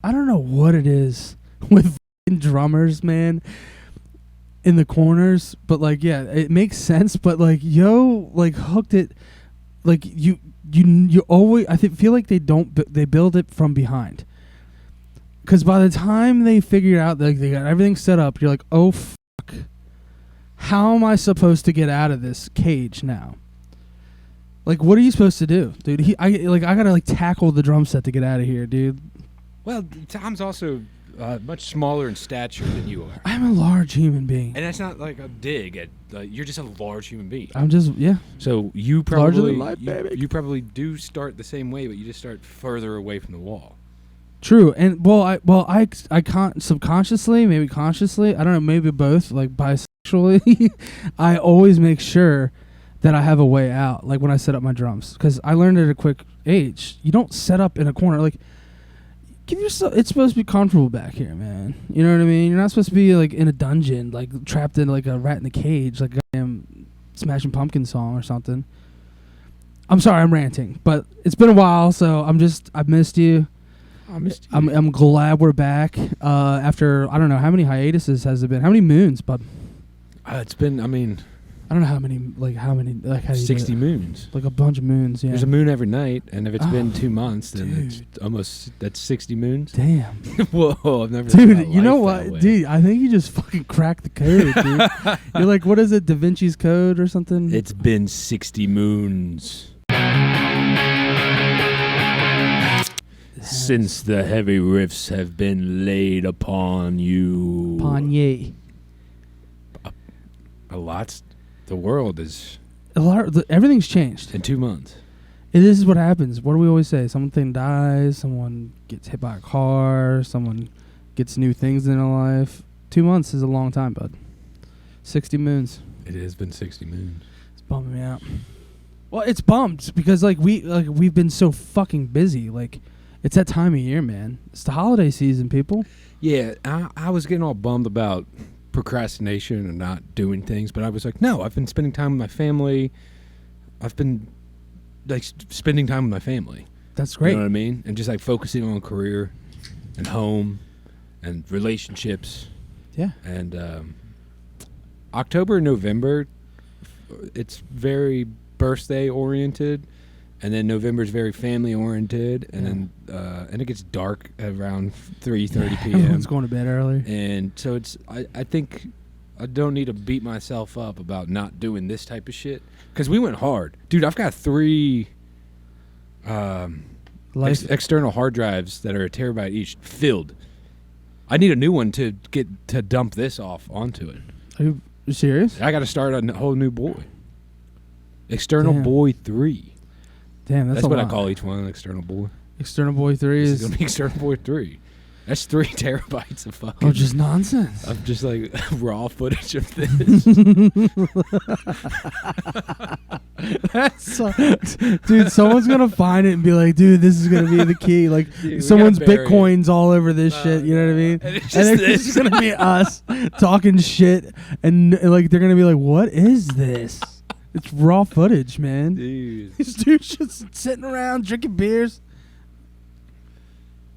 I don't know what it is with drummers, man, in the corners, but like, yeah, it makes sense. But like, yo, like hooked it, like you always. Feel like they build it from behind. Because by the time they figure out that they got everything set up, you're like, oh fuck, how am I supposed to get out of this cage now? Like, what are you supposed to do, dude? I gotta like tackle the drum set to get out of here, dude. Well, Tom's also much smaller in stature than you are. I'm a large human being, and that's not like a dig at. You're just a large human being. I'm just So you probably larger than life, baby. You probably do start the same way, but you just start further away from the wall. True, and I can't subconsciously, maybe consciously, I don't know, maybe both, like bisexually, I always make sure that I have a way out, like when I set up my drums, because I learned at a quick age, you don't set up in a corner, like, give yourself, it's supposed to be comfortable back here, man, you know what I mean? You're not supposed to be, like, in a dungeon, like, trapped in, like, a rat in a cage, like a damn Smashing Pumpkins song or something. I'm sorry, I'm ranting, but it's been a while, so I've missed you. I'm glad we're back after, I don't know, how many hiatuses has it been? How many moons, bud? It's been, I don't know how many, how do you 60 moons. Like a bunch of moons, yeah. There's a moon every night, and if it's been 2 months, then that's 60 moons. Damn. Whoa, I've never Dude, you know what? Dude, I think you just fucking cracked the code, dude. You're like, what is it, Da Vinci's Code or something? It's been 60 moons. Since the heavy riffs have been laid upon you. Upon ye. A lot. The world is... Everything's changed. In 2 months. This is what happens. What do we always say? Something dies, someone gets hit by a car, someone gets new things in their life. 2 months is a long time, bud. 60 moons. It has been 60 moons. It's bumming me out. Well, it's bummed because we've been so fucking busy. Like, it's that time of year, man. It's the holiday season, people. Yeah, I was getting all bummed about procrastination and not doing things, but I was like, no, I've been spending time with my family. I've been like spending time with my family. That's great. You know what I mean? And just like focusing on career and home and relationships. Yeah. And October and November, it's very birthday oriented. And then November's very family oriented, and then and it gets dark at around 3:30 p.m. Everyone's going to bed early, and so it's. I think I don't need to beat myself up about not doing this type of shit because we went hard, dude. I've got 3 external hard drives that are a terabyte each filled. I need a new one to dump this off onto it. Are you serious? I got to start a whole new boy. External boy 3. Damn, that's what I call each one, external boy. External boy 3 This is going to be external boy 3. That's 3 terabytes of fucking... Oh, just nonsense. Of just like raw footage of this. That sucks. Dude, someone's going to find it and be like, dude, this is going to be the key. Like, dude, someone's Bitcoins all over this shit, you know what I mean? And it's just going to be us talking shit, and like they're going to be like, what is this? It's raw footage, man. Dude. These dudes just sitting around drinking beers.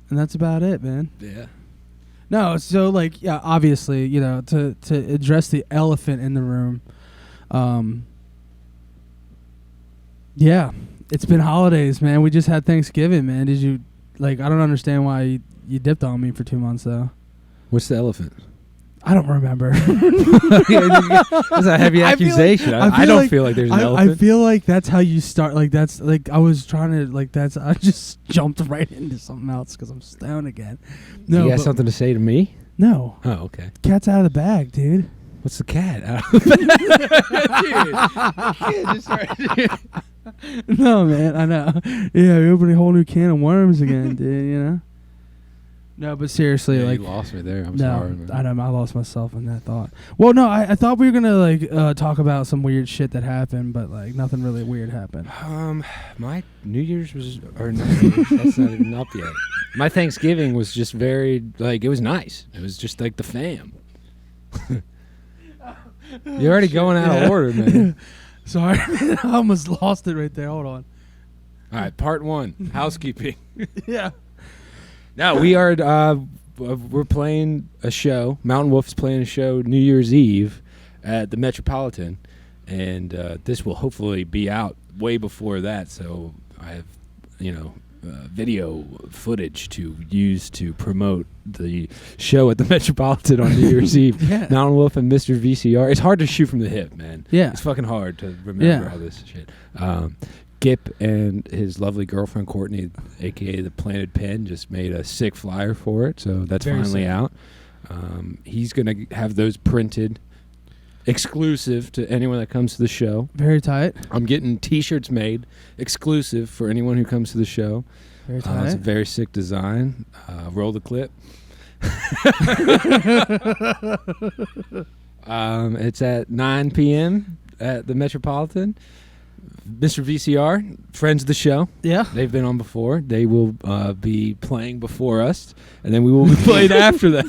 And that's about it, man. Yeah. No, so like, yeah, obviously, you know, to address the elephant in the room, yeah, it's been holidays, man. We just had Thanksgiving, man. Did you, like, I don't understand why you dipped on me for 2 months, though. What's the elephant? I don't remember. That's a heavy accusation. I don't feel like there's an elephant. I feel like that's how you start. Like, that's, like, I was trying to, like, I just jumped right into something else because I'm stoned again. No, you got something to say to me? No. Oh, okay. Cat's out of the bag, dude. What's the cat? Out of the Dude. No, man, I know. Yeah, we opened a whole new can of worms again, dude, you know? No, but seriously, yeah, like, you lost me there. I'm no, sorry, man. I know, I lost myself in that thought. Well, no, I thought we were gonna like talk about some weird shit that happened, but like nothing really weird happened. My New Year's was, or no, that's not even up yet. My Thanksgiving was just very, like, it was nice. It was just like the fam. You're already going out of order, man. Sorry, I almost lost it right there. Hold on. All right, part 1, housekeeping. Yeah. No, we are. We're playing a show. Mountainwolf's playing a show New Year's Eve at the Metropolitan, and this will hopefully be out way before that. So I have, video footage to use to promote the show at the Metropolitan on New Year's Eve. Yeah. Mountainwolf and Mr. VCR. It's hard to shoot from the hip, man. Yeah. It's fucking hard to remember all this shit. Gip and his lovely girlfriend Courtney, aka the Planted Pen, just made a sick flyer for it, so that's Very finally sick. out. He's gonna have those printed, exclusive to anyone that comes to the show. Very tight. I'm getting T-shirts made, exclusive for anyone who comes to the show. Very tight. It's a very sick design. Roll the clip. It's at 9 p.m. at the Metropolitan. Mr. VCR, friends of the show. Yeah. They've been on before. They will be playing before us, and then we will be playing after them.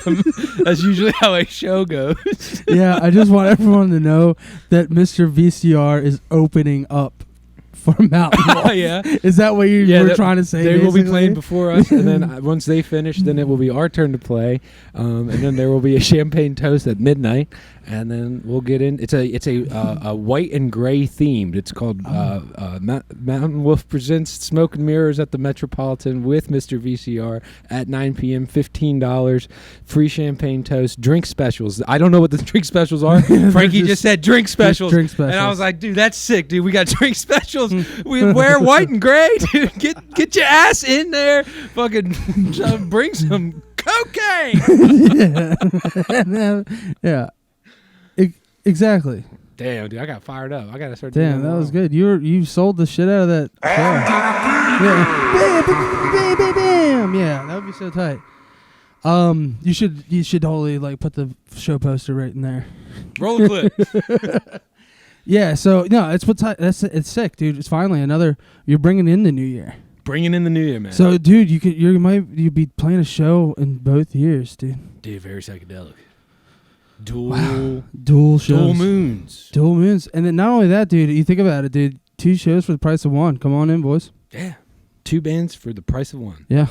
That's usually how a show goes. Yeah, I just want everyone to know that Mr. VCR is opening up for Mountainwolf. Oh, yeah. Is that what you were trying to say? They will be basically? playing before us, and then once they finish, then it will be our turn to play, and then there will be a champagne toast at midnight, and then we'll get in. It's a white and gray themed. It's called Mountainwolf presents Smoke and Mirrors at the Metropolitan with Mr. VCR at 9 p.m. $15, free champagne toast, drink specials. I don't know what the drink specials are. Frankie just said drink specials, drink specials, and I was like, dude, that's sick, dude. We got drink specials. We wear white and gray, dude. Get your ass in there. Fucking bring some cocaine. Yeah. Exactly. Damn, dude, I got fired up. I gotta start. Damn, doing that was good. You sold the shit out of that. Yeah. Bam. Yeah, that would be so tight. You should totally like put the show poster right in there. Roll the clip. Yeah, so no, it's sick, dude. It's finally another. You're bringing in the new year. Bringing in the new year, man. So, dude, you'd be playing a show in both years, dude. Dude, very psychedelic. Dual shows, dual moons, and then not only that, dude. You think about it, dude. 2 shows for the price of 1. Come on in, boys. Yeah, 2 bands for the price of 1. Yeah.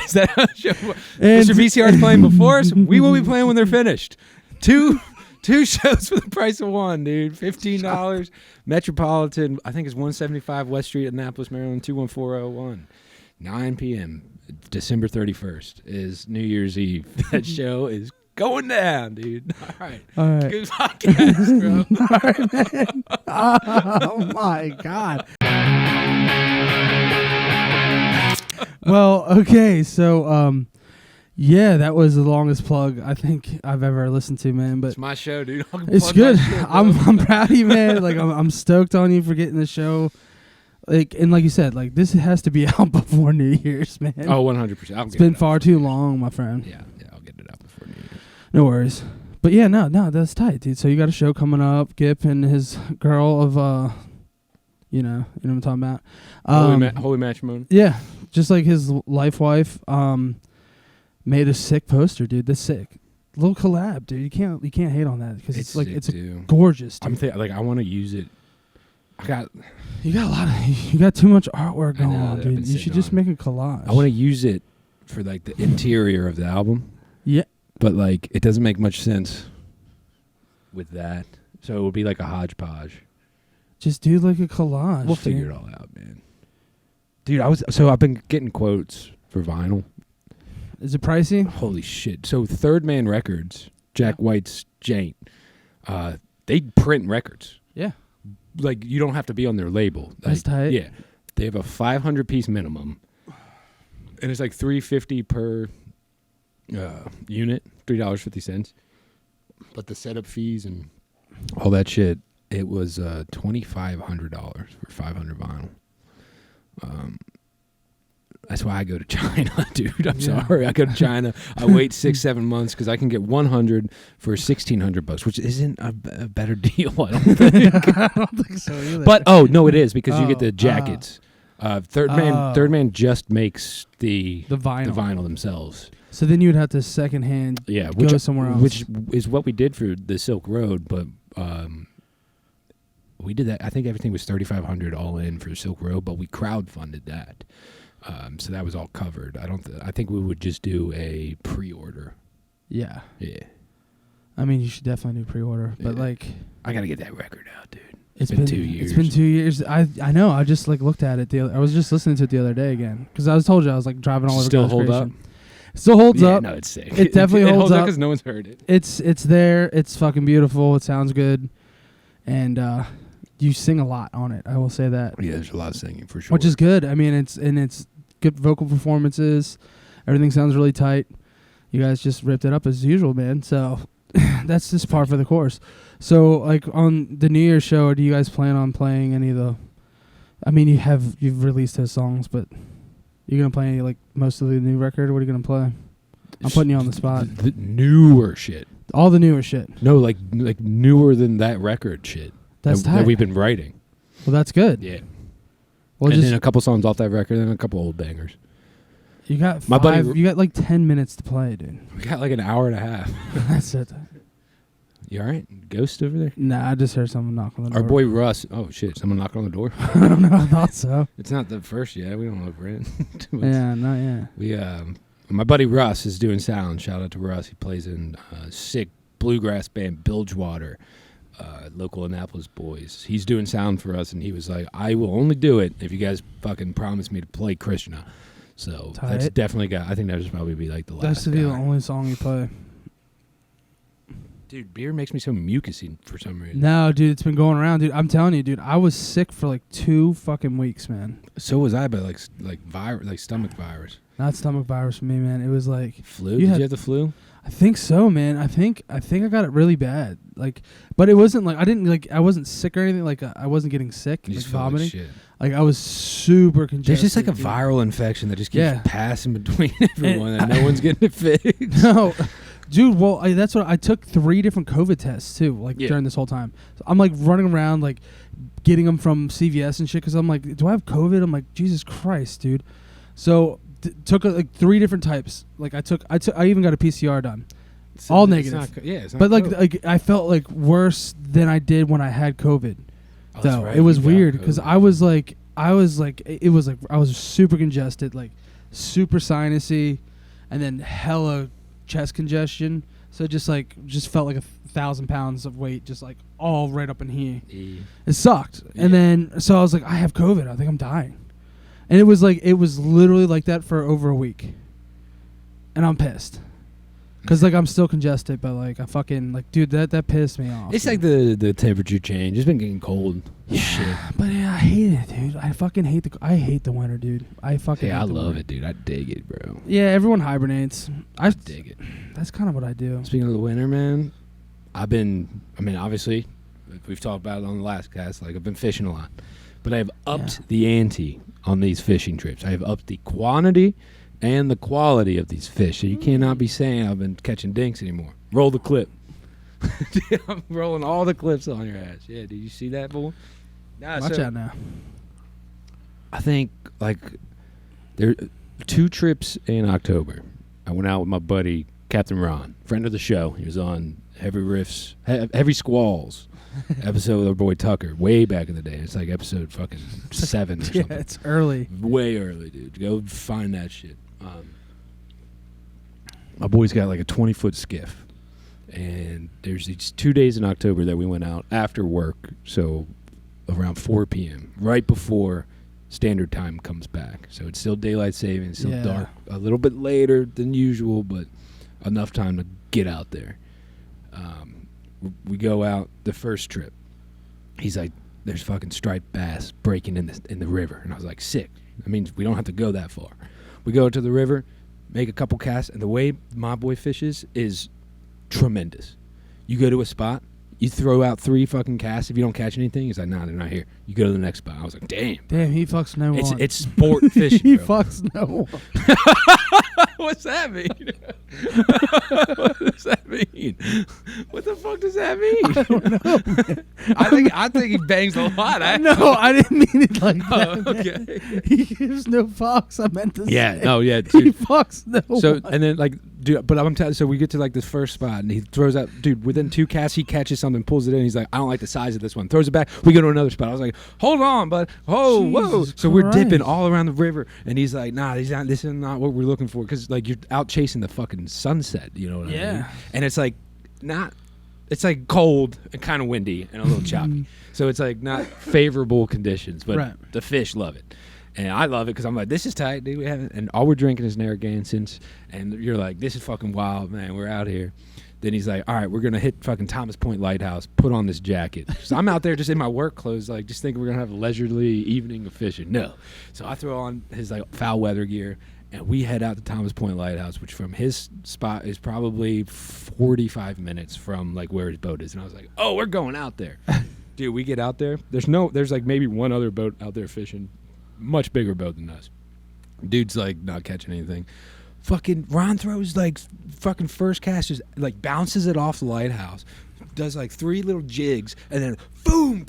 Is that how the show? Mr. VCR is playing before us. We will be playing when they're finished. Two shows for the price of 1, dude. $15. Metropolitan, I think it's 175 West Street, Annapolis, Maryland, 21401. 9 p.m. December 31st is New Year's Eve. That show is going down, dude. All right. Good podcast, bro. All right, man. Oh, my God. Well, okay, so, yeah, that was the longest plug I think I've ever listened to, man. But it's my show, dude. It's good. I'm proud of you, man. Like I'm stoked on you for getting the show. Like you said, like this has to be out before New Year's, man. Oh, 100%. It's been far too long, my friend. Yeah, I'll get it out before New Year's. No worries. But yeah, no, that's tight, dude. So you got a show coming up. Gip and his girl of you know what I'm talking about. Holy matrimony. Yeah, just like his wife. Made a sick poster, dude. That's sick. Little collab, dude. You can't hate on that because it's like it's gorgeous. Dude. I want to use it. You got too much artwork going on, dude. You should just make a collage. I want to use it for like the interior of the album. Yeah, but like it doesn't make much sense with that, so it would be like a hodgepodge. Just do like a collage. We'll figure it all out, man. Dude, I've been getting quotes for vinyl. Is it pricey? Holy shit. So Third Man Records, Jack White's Jane, they print records. Yeah. Like, you don't have to be on their label. That's tight. Yeah. They have a 500-piece minimum. And it's like $3.50 per unit, $3.50. But the setup fees and all that shit, it was $2,500 for 500 vinyl. That's why I go to China, dude. I'm sorry. I go to China. I wait 6-7 months because I can get 100 for $1,600, which isn't a better deal, I don't think. I don't think so either. But no, it is because you get the jackets. Third Man just makes the vinyl themselves. So then you would have to secondhand go somewhere else. Which is what we did for the Silk Road, but we did that. I think everything was $3,500 all in for Silk Road, but we crowdfunded that. So that was all covered. I think we would just do a pre-order. Yeah. Yeah. I mean, you should definitely do pre-order, but like, I gotta get that record out, dude. It's been 2 years. It's been 2 years. I know. I just like looked at it. I was just listening to it the other day again because I told you I was like driving all over. Still hold up. Still holds up. No, it's sick. It definitely holds up because no one's heard it. It's there. It's fucking beautiful. It sounds good, and you sing a lot on it. I will say that. Yeah, there's a lot of singing for sure. Which is good. I mean, it's good vocal performances. Everything sounds really tight. You guys just ripped it up as usual, man. So that's just par for the course. So, like, on the New Year's show, do you guys plan on playing any of the... I mean, you've released those songs, but you're going to play any, like, most of the new record? What are you going to play? I'm putting you on the spot. The newer shit. All the newer shit. No, like newer than that record shit. That's tight. That we've been writing. Well, that's good. Yeah. Well, and then a couple songs off that record, and a couple old bangers. You got you got like 10 minutes to play, dude. We got like an hour and a half. That's it. You all right? Ghost over there? Nah, I just heard someone knock on the door. Our boy Russ. Oh, shit. Someone knocked on the door? I don't know. I thought so. It's not the first yet. We don't know if we're in. Yeah, not yet. We, my buddy Russ is doing sound. Shout out to Russ. He plays in sick bluegrass band Bilgewater, local Annapolis boys. He's doing sound for us, and he was like, I will only do it if you guys fucking promise me to play Krishna. So that's definitely I think that would probably be like the last That's the only song you play. Dude, beer makes me so mucusy for some reason. No, dude, it's been going around, dude. I'm telling you, dude, I was sick for like 2 fucking weeks, man. So was I, but like stomach virus. Not stomach virus for me, man. It was like flu. Did you have the flu? I think so, man. I think I got it really bad. Like, but it wasn't like I wasn't sick or anything. Like I wasn't getting sick, you like just vomiting. Like, shit. Like I was super congested. There's just like a viral infection that just keeps passing between everyone, and no one's getting it fixed. No. Dude, well, that's what I took 3 different COVID tests too, like during this whole time. So I'm like running around, like getting them from CVS and shit, because I'm like, do I have COVID? I'm like, Jesus Christ, dude. So took like 3 different types. Like I even got a PCR done, all negative. It's not but COVID. like I felt like worse than I did when I had COVID. Oh, though right. It was weird because I was like I was super congested, like super sinusy, and then hella chest congestion, so just felt like 1,000 pounds of weight just like all right up in here. It sucked. And then so I was like, I have COVID, I think I'm dying. And it was literally like that for over a week, and I'm pissed because like I'm still congested, but like I fucking like, dude, that pissed me off. It's like the temperature change. It's been getting cold. Shit. But I hate it, dude. I fucking hate the winter, dude. I fucking I love it, dude. I dig it, bro. Yeah, everyone hibernates. I dig it. That's kind of what I do. Speaking of the winter, man, obviously, we've talked about it on the last cast, like I've been fishing a lot, but I have upped the ante on these fishing trips. I have upped the quantity and the quality of these fish. So you cannot be saying I've been catching dinks anymore. Roll the clip. I'm rolling all the clips on your ass. Yeah, did you see that, boy? Nah, Watch out now. I think like there 2 trips in October. I went out with my buddy Captain Ron, friend of the show. He was on Heavy Riffs, Heavy Squalls episode with our boy Tucker, way back in the day. It's like episode fucking 7 or something. Yeah, it's early. Way early, dude. Go find that shit. My boy's got like a 20-foot skiff. And there's these 2 days in October that we went out after work, so around 4 p.m., right before standard time comes back. So it's still daylight savings, still dark, a little bit later than usual, but enough time to get out there. We go out the first trip. He's like, there's fucking striped bass breaking in the river. And I was like, sick. That means we don't have to go that far. We go to the river, make a couple casts, and the way my boy fishes is tremendous. You go to a spot, you throw out 3 fucking casts. If you don't catch anything, he's like, nah, they're not here. You go to the next spot. I was like, damn. Damn, he fucks no one. It's sport fishing, He bro. fucks no one. What's that mean? What does that mean? What the fuck fuck does that mean? I don't know. I think he bangs a lot. No, I didn't mean it like that. Oh, okay. He gives no fucks. I meant to say. Yeah, no, yeah, He dude. fucks no. So and then like, dude, but I'm telling. So we get to like this first spot, and he throws out, dude. Within 2 casts, he catches something, pulls it in. He's like, I don't like the size of this one. Throws it back. We go to another spot. I was like, hold on, bud. Oh, whoa. Jesus So we're Christ. dipping all around the river, and he's like, nah, this is not what we're looking for, because like you're out chasing the fucking sunset. You know what I mean? And it's like not. It's like cold and kind of windy and a little choppy. So it's like not favorable conditions, but the fish love it. And I love it because I'm like, this is tight, dude. We haven't, and all we're drinking is Narragansetts. And you're like, this is fucking wild, man. We're out here. Then he's like, all right, we're going to hit fucking Thomas Point Lighthouse. Put on this jacket. So I'm out there just in my work clothes, like just thinking we're going to have a leisurely evening of fishing. No. So I throw on his like foul weather gear. And we head out to Thomas Point Lighthouse, which from his spot is probably 45 minutes from like where his boat is. And I was like, oh, we're going out there. Dude, we get out there. There's like maybe one other boat out there fishing. Much bigger boat than us. Dude's like not catching anything. Fucking Ron throws like fucking first cast, just like bounces it off the lighthouse. Does like 3 little jigs and then boom,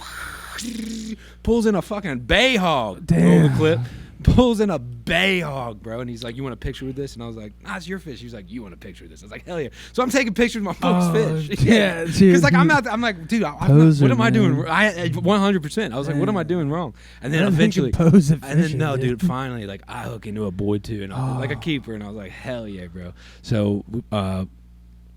pulls in a fucking Bay Hog. Damn. Roll the clip. Pulls in a Bay Hog, bro, and he's like, "You want a picture with this?" And I was like, "Nah, it's your fish." He was like, "You want a picture with this?" I was like, "Hell yeah!" So I'm taking pictures of my folks' fish. Yeah, because like I'm out. I'm like, dude, what am I doing? 100%. I was like, what am I doing wrong? And then eventually, dude, finally, like I hook into a boy too, and I was like a keeper, and I was like, "Hell yeah, bro!" So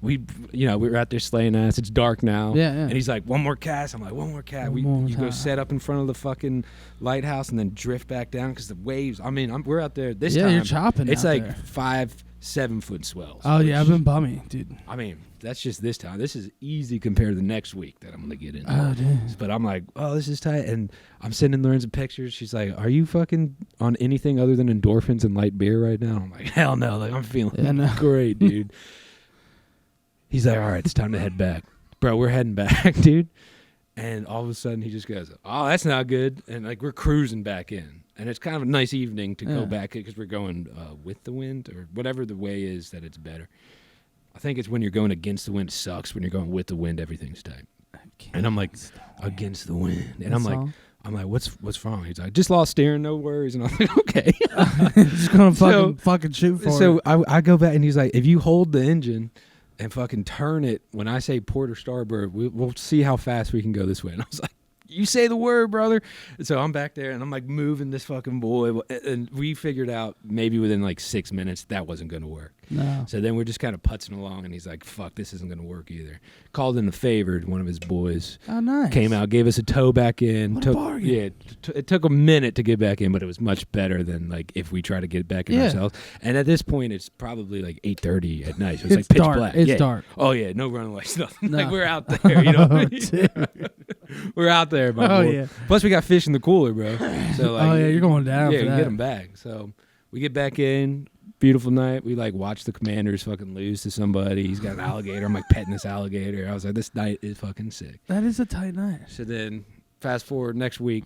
we were out there slaying ass. It's dark now. Yeah. And he's like, one more cast. I'm like, one more cast. You go set up in front of the fucking lighthouse and then drift back down because the waves. I mean, we're out there this time. Yeah, you're chopping. It's out like there. 5-7 foot swells. Oh yeah, I've been bumming, dude. I mean, that's just this time. This is easy compared to the next week that I'm gonna get into. Oh, dude. But I'm like, oh, this is tight. And I'm sending Lorenzo pictures. She's like, are you fucking on anything other than endorphins and light beer right now? I'm like, hell no. Like I'm feeling great, dude. He's like, all right, it's time to head back. Bro, we're heading back, dude. And all of a sudden, he just goes, oh, that's not good. And, like, we're cruising back in. And it's kind of a nice evening to go back because we're going with the wind or whatever the way is that it's better. I think it's when you're going against the wind sucks. When you're going with the wind, everything's tight. And I'm like, against the wind. And I'm like, what's wrong? He's like, just lost steering, no worries. And I'm like, okay. Just going to fucking shoot for it. So I go back, and he's like, if you hold the engine and fucking turn it, when I say port or starboard, we'll see how fast we can go this way. And I was like, you say the word, brother. And so I'm back there, and I'm like moving this fucking boy. And we figured out maybe within like 6 minutes that wasn't going to work. No. So then we're just kind of putzing along, and he's like, fuck, this isn't going to work either. Called in the favored, one of his boys. Oh, nice. Came out, gave us a tow back in. What a bargain. Yeah, it took a minute to get back in, but it was much better than like if we try to get back in ourselves. And at this point, it's probably like 8:30 at night. So it's like pitch dark. black. It's dark. Oh, yeah, no runaways, nothing. No. Like we're out there, you know. We're out there, my boy. Yeah. Plus, we got fish in the cooler, bro. So like, you're going down. Yeah, for we that. get them back. So we get back in. Beautiful night. We like watch the Commanders fucking lose to somebody. He's got an alligator. I'm like petting this alligator. I was like, this night is fucking sick. That is a tight night. So then, fast forward next week,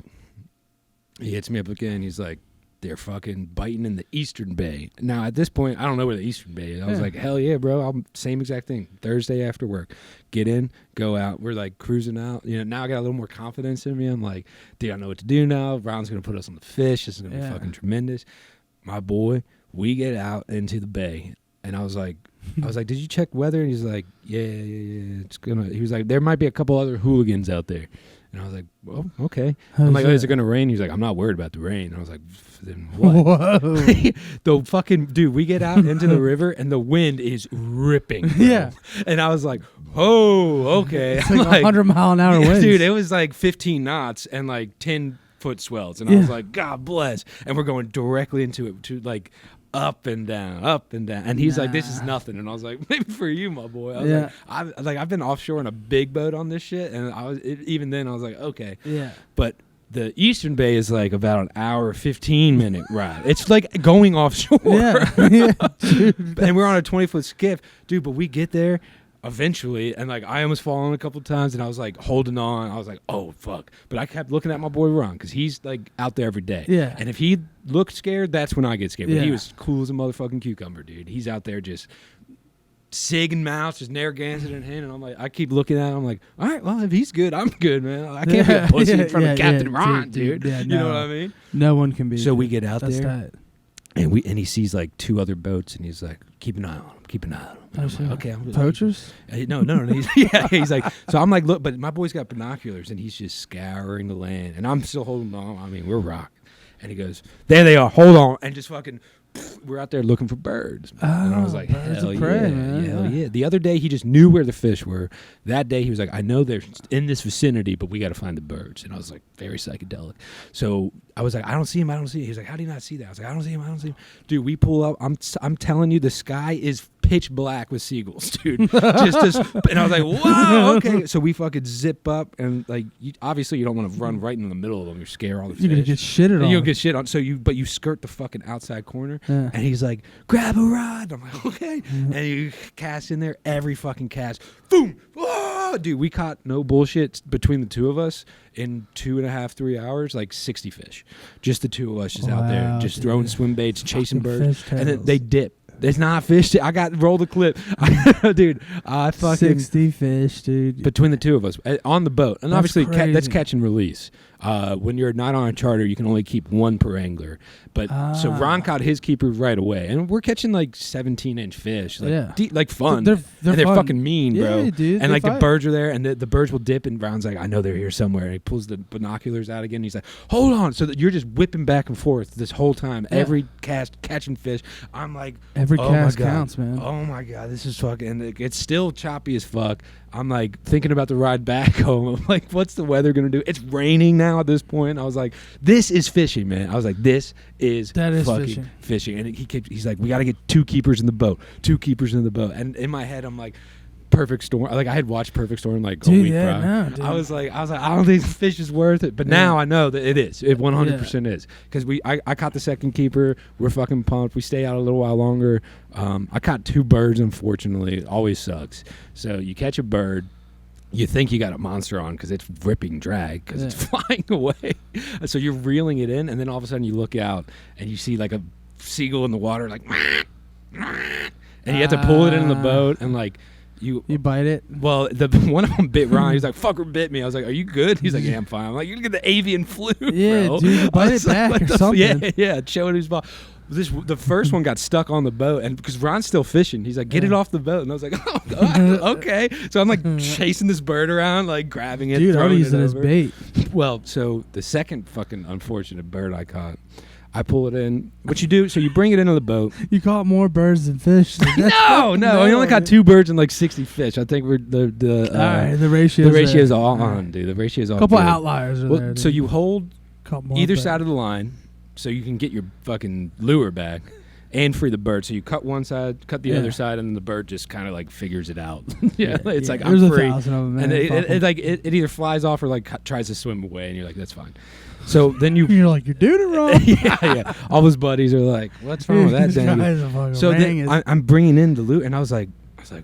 he hits me up again. He's like, they're fucking biting in the Eastern Bay. Now, at this point, I don't know where the Eastern Bay is. I was like, hell yeah, bro. Same exact thing. Thursday after work. Get in, go out. We're like cruising out. You know, now I got a little more confidence in me. I'm like, dude, I know what to do now. Ron's going to put us on the fish. This is going to be fucking tremendous. My boy, we get out into the bay. And I was like, did you check weather? And he's like, yeah. It's gonna. He was like, there might be a couple other hooligans out there. And I was like, well, okay. I'm like, is it going to rain? He's like, I'm not worried about the rain. And I was like, then what? Whoa. The fucking, dude, we get out into the river and the wind is ripping. Bro. Yeah. And I was like, oh, okay. It's like 100-mile-an-hour winds. Dude, it was like 15 knots and like 10-foot swells. And I was like, God bless. And we're going directly into it to like up and down. And he's like, this is nothing. And I was like, maybe for you, my boy. I was like, I've been offshore in a big boat on this shit. And even then I was like, okay. Yeah. But the Eastern Bay is like about an hour, 15-minute ride. It's like going offshore. Yeah. And we're on a 20-foot skiff. Dude, but we get there eventually, and like I almost fallen a couple times, and I was like holding on. I was like, oh fuck. But I kept looking at my boy Ron because he's like out there every day. Yeah. And if he looked scared, that's when I get scared. But he was cool as a motherfucking cucumber, dude. He's out there just Sig and mouse, just Narragansett in hand, and I'm like, I keep looking at him, I'm like, all right, well, if he's good, I'm good, man. I can't be a pussy in front of Captain Ron, dude. Yeah, you know what I mean? No one can be. So we get out there, tight. and he sees like 2 other boats, and he's like, keep an eye on him. And I'm like, okay, poachers? No. He's like, so I'm like, look, but my boy's got binoculars, and he's just scouring the land, and I'm still holding on. I mean, we're rocking. And he goes, there they are, hold on, and just fucking, we're out there looking for birds. And I was like, hell yeah, hell yeah. The other day, he just knew where the fish were. That day, he was like, I know they're in this vicinity, but we got to find the birds. And I was like, very psychedelic. So I was like, I don't see him. He was like, how do you not see that? I was like, I don't see him. Dude, we pull up. I'm telling you, the sky is pitch black with seagulls, dude. And I was like, wow, okay. So we fucking zip up, and like, obviously you don't want to run right in the middle of them. You scare all the fish. You're gonna get shitted on. You'll get shit on. But you skirt the fucking outside corner, and he's like, grab a rod. I'm like, okay. And you cast in there. Every fucking cast, boom. Oh, dude, we caught, no bullshit, between the 2 of us in 2.5, 3 hours, like 60 fish. Just the 2 of us, just out there, just throwing swim baits, chasing birds, and then they dip. There's not fish. I got roll the clip, dude. I fucking 60 fish, dude, between the 2 of us on the boat, and that's obviously that's catch and release. When you're not on a charter, you can only keep 1 per angler. But so Ron caught his keeper right away, and we're catching like 17-inch fish, like like fun. They're fun. fucking mean, bro. Yeah, dude, and like the birds are there, and the birds will dip, and Ron's like, I know they're here somewhere. And he pulls the binoculars out again. And he's like, hold on, so that you're just whipping back and forth this whole time. Yeah. Every cast catching fish. I'm like, every cast counts, man. Oh my god, this is fucking. It's still choppy as fuck. I'm like thinking about the ride back home. I'm like, what's the weather gonna do? It's raining now at this point. I was like, this is fishing, man. I was like, this is fucking fishing. And he's like, we got to get 2 keepers in the boat. And in my head, I'm like, Perfect Storm. Like I had watched Perfect Storm like a week prior. No, dude. I was like, I don't think fish is worth it. But now I know that it is. It 100% is. Because I caught the second keeper. We're fucking pumped. We stay out a little while longer. I caught 2 birds. Unfortunately, it always sucks. So you catch a bird. You think you got a monster on because it's ripping drag because it's flying away. So you're reeling it in, and then all of a sudden you look out and you see like a seagull in the water, like, and you have to pull it in the boat and like. You bite it? Well, the one of them bit Ron. He's like, fucker bit me. I was like, are you good? He's like, yeah, I'm fine. I'm like, you're going to get the avian flu, yeah, bro. Dude, bite it back or something. Yeah, show it his ball. The first one got stuck on the boat, and because Ron's still fishing, he's like, get it off the boat. And I was like, oh, God, okay. So I'm like chasing this bird around, like grabbing it, dude, throwing it using it as bait. Well, so the second fucking unfortunate bird I caught, I pull it in. What you do? So you bring it into the boat. You caught more birds than fish. No. I only caught 2 birds and like 60 fish. I think we're the ratio's all on, dude. The ratio's all. Couple good. Outliers are there. So you hold either side of the line, so you can get your fucking lure back, and free the bird. So you cut one side, cut the other side, and then the bird just kind of like figures it out. It's like there's I'm free, 1,000 of them, man. And it either flies off or like tries to swim away, and you're like, that's fine. So then you're like, you're doing it wrong. yeah. All his buddies are like, what's wrong with that thing? So then I'm bringing in the loot, and I was like,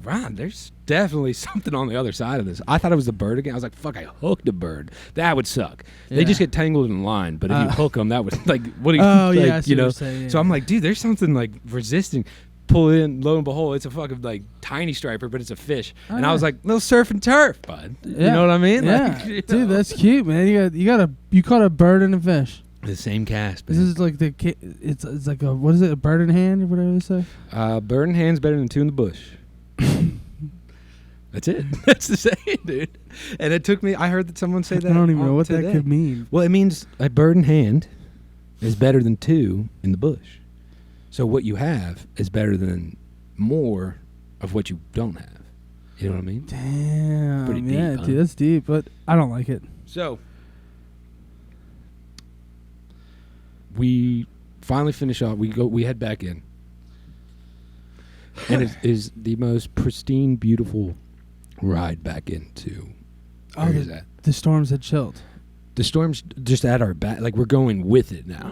Ron, there's definitely something on the other side of this. I thought it was the bird again. I was like, fuck, I hooked a bird. That would suck. Yeah. They just get tangled in line, but if you hook them, that would like, what do you? Oh like, yeah, I see you know. What you're saying, yeah. So I'm like, dude, there's something like resisting. Pull it in, lo and behold, it's a fucking like tiny striper, but it's a fish. And I was like, little surf and turf, bud. Yeah. You know what I mean? Yeah, like, dude, that's cute, man. You caught a bird and a fish. The same cast. This is like it's like a, what is it? A bird in hand or whatever they say. Bird in hand's better than 2 in the bush. That's it. That's the saying, dude. And it took me. I heard that someone say that. I don't even know what that could mean. Well, it means a bird in hand is better than 2 in the bush. So what you have is better than more of what you don't have. You know what I mean? Damn. Pretty deep, yeah, huh? dude, that's deep, but I don't like it. So we finally finish off. We head back in, and it is the most pristine, beautiful ride back into. Where is that? The storms had chilled. The storm's just at our back. Like we're going with it now.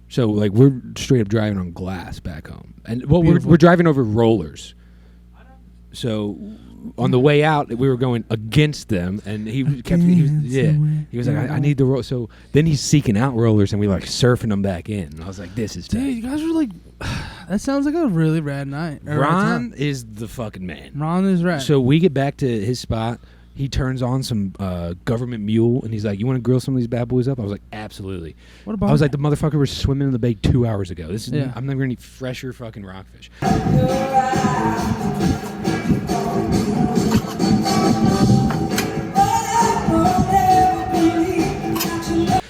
So like we're straight up driving on glass back home, and we're driving over rollers. So on the way out, we were going against them, and he was like, I need the roll. So then he's seeking out rollers, and we like surfing them back in. And I was like, this is dude, you guys were like, that sounds like a really rad night. Ron is the fucking man. Ron is rad. So we get back to his spot. He turns on some government mule, and he's like, you want to grill some of these bad boys up? I was like, absolutely. What about? I was like, the motherfucker was swimming in the bay 2 hours ago. This is Yeah. I'm never going to eat fresher fucking rockfish.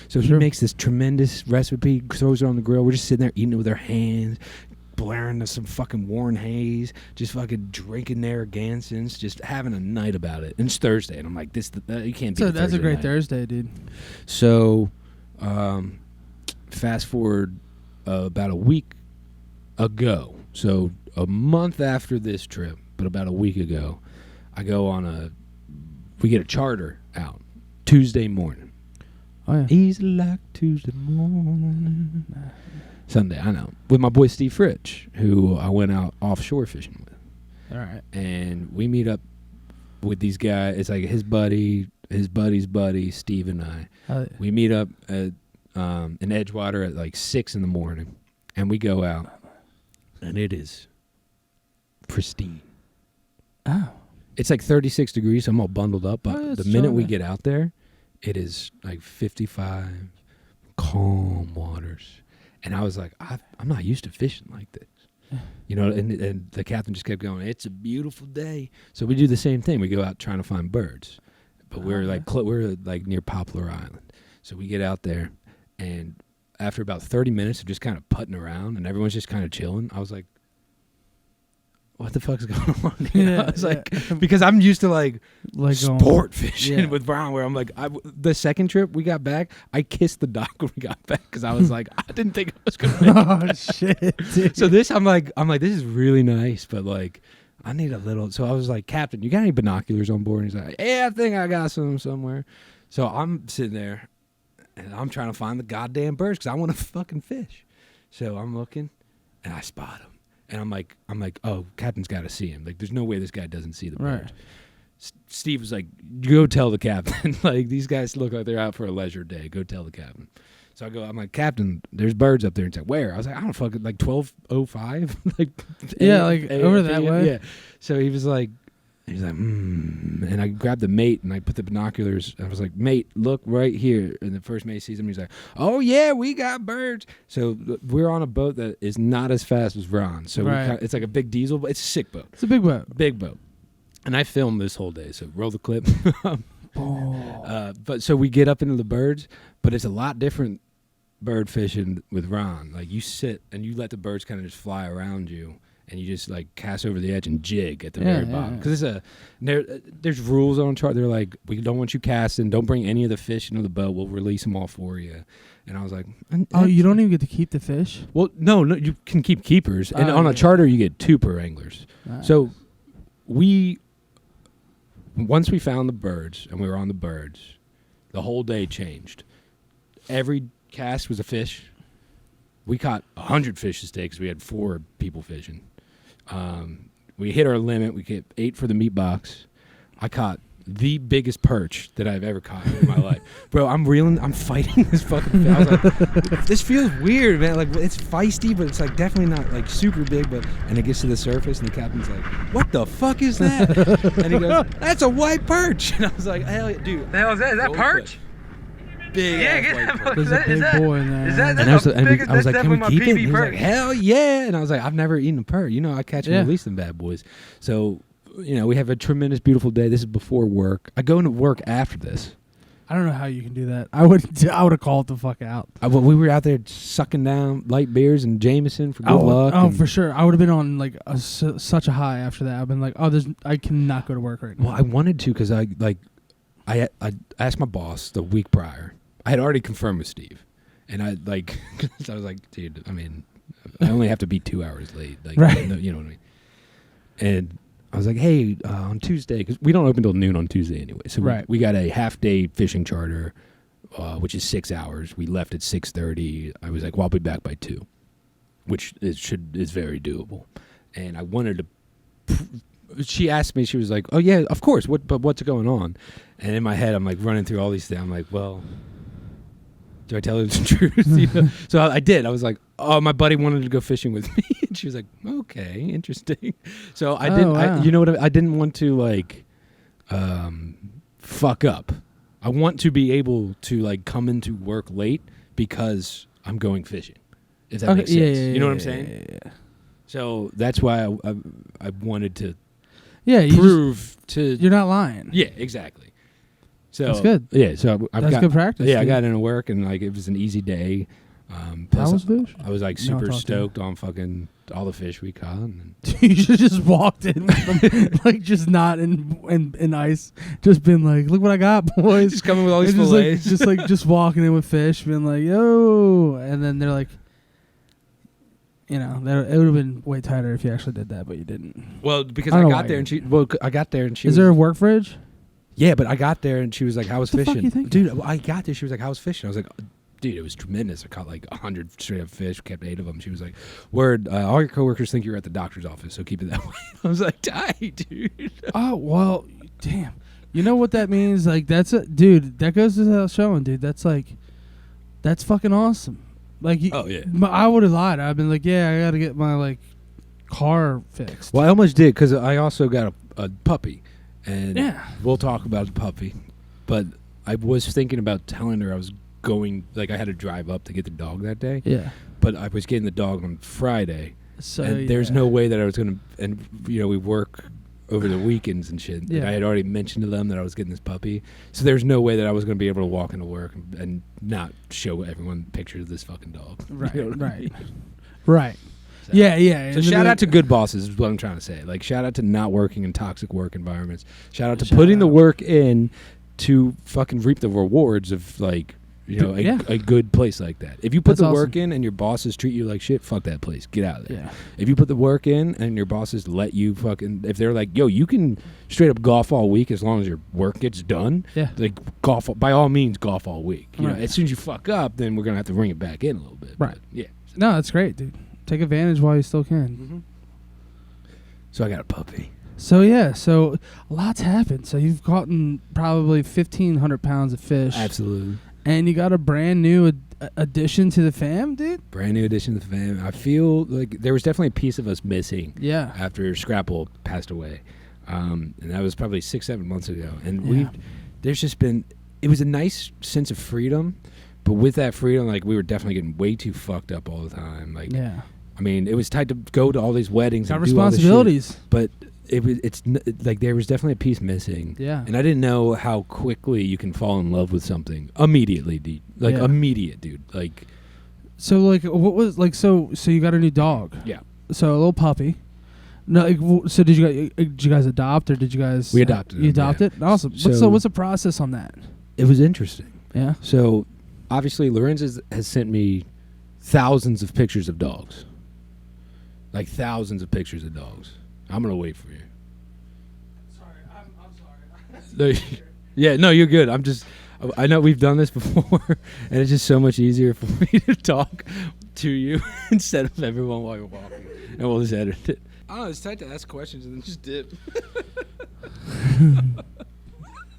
So he makes this tremendous recipe, throws it on the grill. We're just sitting there eating it with our hands, blaring to some fucking Warren Hayes, just fucking drinking Narragansetts, just having a night about it. And it's Thursday, and I'm like, this you can't be. So that's a great night. Thursday, dude. So, fast forward about a week ago. So a month after this trip, but about a week ago, we get a charter out Tuesday morning. Oh yeah. Easy like Tuesday morning. Sunday, I know. With my boy Steve Fritch, who I went out offshore fishing with. All right. And we meet up with these guys. It's like his buddy's buddy, Steve and I. We meet up at in Edgewater at like 6 in the morning. And we go out. And it is pristine. Oh. It's like 36 degrees, so I'm all bundled up. But the minute we get out there, it is like 55, calm waters. And I was like, I'm not used to fishing like this. You know, and the captain just kept going, it's a beautiful day. So we do the same thing. We go out trying to find birds. But we're like near Poplar Island. So we get out there, and after about 30 minutes of just kind of putting around and everyone's just kind of chilling, I was like, what the fuck's going on here? I was like, because I'm used to like sport fishing with Brown, where I'm like, the second trip we got back, I kissed the dock when we got back because I was like, I didn't think I was gonna make it. Oh shit! Dude. So this, I'm like, this is really nice, but like, I need a little. So I was like, Captain, you got any binoculars on board? And he's like, yeah, I think I got some somewhere. So I'm sitting there, and I'm trying to find the goddamn birds because I want to fucking fish. So I'm looking, and I spot him. And I'm like, oh, Captain's got to see him. Like, there's no way this guy doesn't see the birds. Right. Steve was like, go tell the captain. Like, these guys look like they're out for a leisure day. Go tell the captain. So I'm like, Captain, there's birds up there. He's like, where? I was like, I don't fucking, like 12:05? Like, over that way. Yeah. So he's like, and I grabbed the mate and I put the binoculars. I was like, mate, look right here. And the first mate sees him. He's like, oh yeah, we got birds. So we're on a boat that is not as fast as Ron. So it's like a big diesel, but it's a sick boat. It's a big boat. Big boat. And I filmed this whole day. So roll the clip. But so we get up into the birds, but it's a lot different bird fishing with Ron. Like, you sit and you let the birds kind of just fly around you. And you just like cast over the edge and jig at the very bottom, because there's rules on chart. They're like, we don't want you casting. Don't bring any of the fish into the boat. We'll release them all for you. And I was like, oh, you don't even get to keep the fish? Well, no, you can keep keepers, and on a charter you get 2 per anglers. Nice. So once we found the birds and we were on the birds, the whole day changed. Every cast was a fish. We caught 100 fish this day because we had 4 people fishing. We hit our limit. We get 8 for the meat box. I caught the biggest perch that I've ever caught in my life. Bro, I'm fighting this fucking fish. I was like, this feels weird, man. Like, it's feisty, but it's like definitely not like super big. And it gets to the surface, and the captain's like, what the fuck is that? And he goes, that's a white perch. And I was like, hell yeah, dude. The hell is that? Is that perch? Big ass white perch. There's a big boy in there. I was like, can we keep it? And he was like, hell yeah. And I was like, I've never eaten a perch. You know, I catch and release them bad boys. So, you know, we have a tremendous, beautiful day. This is before work. I go into work after this. I don't know how you can do that. I would have called the fuck out. Well, we were out there sucking down light beers and Jameson for good luck. Oh, for sure. I would have been on like such a high after that. I've been like, I cannot go to work right now. Well, I wanted to because I asked my boss the week prior. I had already confirmed with Steve, and I was like, dude, I mean, I only have to be 2 hours late, like, right. You know what I mean? And I was like, hey, on Tuesday, because we don't open till noon on Tuesday anyway, so we got a half-day fishing charter, which is 6 hours. We left at 6:30. I was like, well, I'll be back by 2, which is very doable. And I wanted to she asked me, she was like, oh yeah, of course, but what's going on? And in my head, I'm like running through all these things. I'm like, well, do I tell her the truth? You know? So I did. I was like, oh, my buddy wanted to go fishing with me. And she was like, okay, interesting. So I didn't, wow. you know what, I didn't want to like fuck up. I want to be able to like come into work late because I'm going fishing. If that makes sense. You know what I'm saying? Yeah. So that's why I wanted to You prove to... You're not lying. Yeah, exactly. So that's good. Yeah, so That's good practice. Yeah, dude. I got into work and like it was an easy day. How was fish? I was like No, super talk to stoked on fucking all the fish we caught. And You should have just walked in with them, like just not in ice. Just been like, look what I got, boys. just coming with all these And fillets. just walking in with fish, being like, yo, and then they're like, you know, it would have been way tighter if you actually did that, but you didn't. Well, because I I don't got know there why and I got there and she Is was, there a work fridge? yeah, but I got there and she was like, how was What the fuck fishing? you thinking? Dude, I got there, she was like, how was fishing? I was like, dude, it was tremendous. I caught like 100 straight up fish, kept 8 of them. She was like, word, all your coworkers think you're at the doctor's office, so keep it that way. I was like, tight, dude. Oh, well, damn. You know what that means? Like, dude, that goes to the showing, dude. That's fucking awesome. Like, Oh, yeah. I would have lied. I've been like, yeah, I got to get my, like, car fixed. Well, I almost did because I also got a puppy. And Yeah. we'll talk about the puppy. But I was thinking about telling her I was going, like I had to drive up to get the dog that day. Yeah. But I was getting the dog on Friday. So And there's no way that I was going to, and you know, we work over the weekends and shit. Yeah. And I had already mentioned to them that I was getting this puppy. So there's no way that I was going to be able to walk into work and not show everyone pictures of this fucking dog. Right, You know what I right. mean? Right. So- Yeah, yeah. So And shout then- out to good bosses is what I'm trying to say. Like shout out to not working in toxic work environments. Shout out to Shout putting the out. work in to fucking reap the rewards of like, you know, Yeah. a good place like that. If you put That's the awesome. work in and your bosses treat you like shit, fuck that place. Get out of there. Yeah. If you put the work in and your bosses let you fucking, if they're like, yo, you can straight up golf all week as long as your work gets done. Yeah. Like golf, by all means, golf all week. You know, Right. as soon as you fuck up, then we're gonna have to bring it back in a little bit. Right. But, yeah. No, that's great, dude. Take advantage while you still can. Mm-hmm. So I got a puppy. So, yeah. So, a lot's happened. So, you've caught probably 1,500 pounds of fish. Absolutely. And you got a brand new addition to the fam, dude? Brand new addition to the fam. I feel like there was definitely a piece of us missing Yeah. after Scrapple passed away. And that was probably 6-7 months ago. And Yeah. there's just been, it was a nice sense of freedom. But with that freedom, like we were definitely getting way too fucked up all the time. Like, Yeah. I mean, it was tight to go to all these weddings Got and do all this shit, responsibilities. but like there was definitely a piece missing. Yeah. And I didn't know how quickly you can fall in love with something immediately, dude. Like Yeah. immediate, dude. Like, So, like, what was, like, so you got a new dog. yeah, So, a little puppy. No, like, so did you guys adopt, or did you guys... We adopted You him, yeah. adopted? Awesome. So- What's the process on that? it was interesting. Yeah. So obviously, Lorenz has sent me thousands of pictures of dogs. Like thousands of pictures of dogs. I'm gonna wait for you. Sorry, I'm sorry. No, yeah, no, you're good. I know we've done this before, and it's just so much easier for me to talk to you instead of everyone while you're walking, and we'll just edit it. I don't know, it's tight to ask questions and then just dip.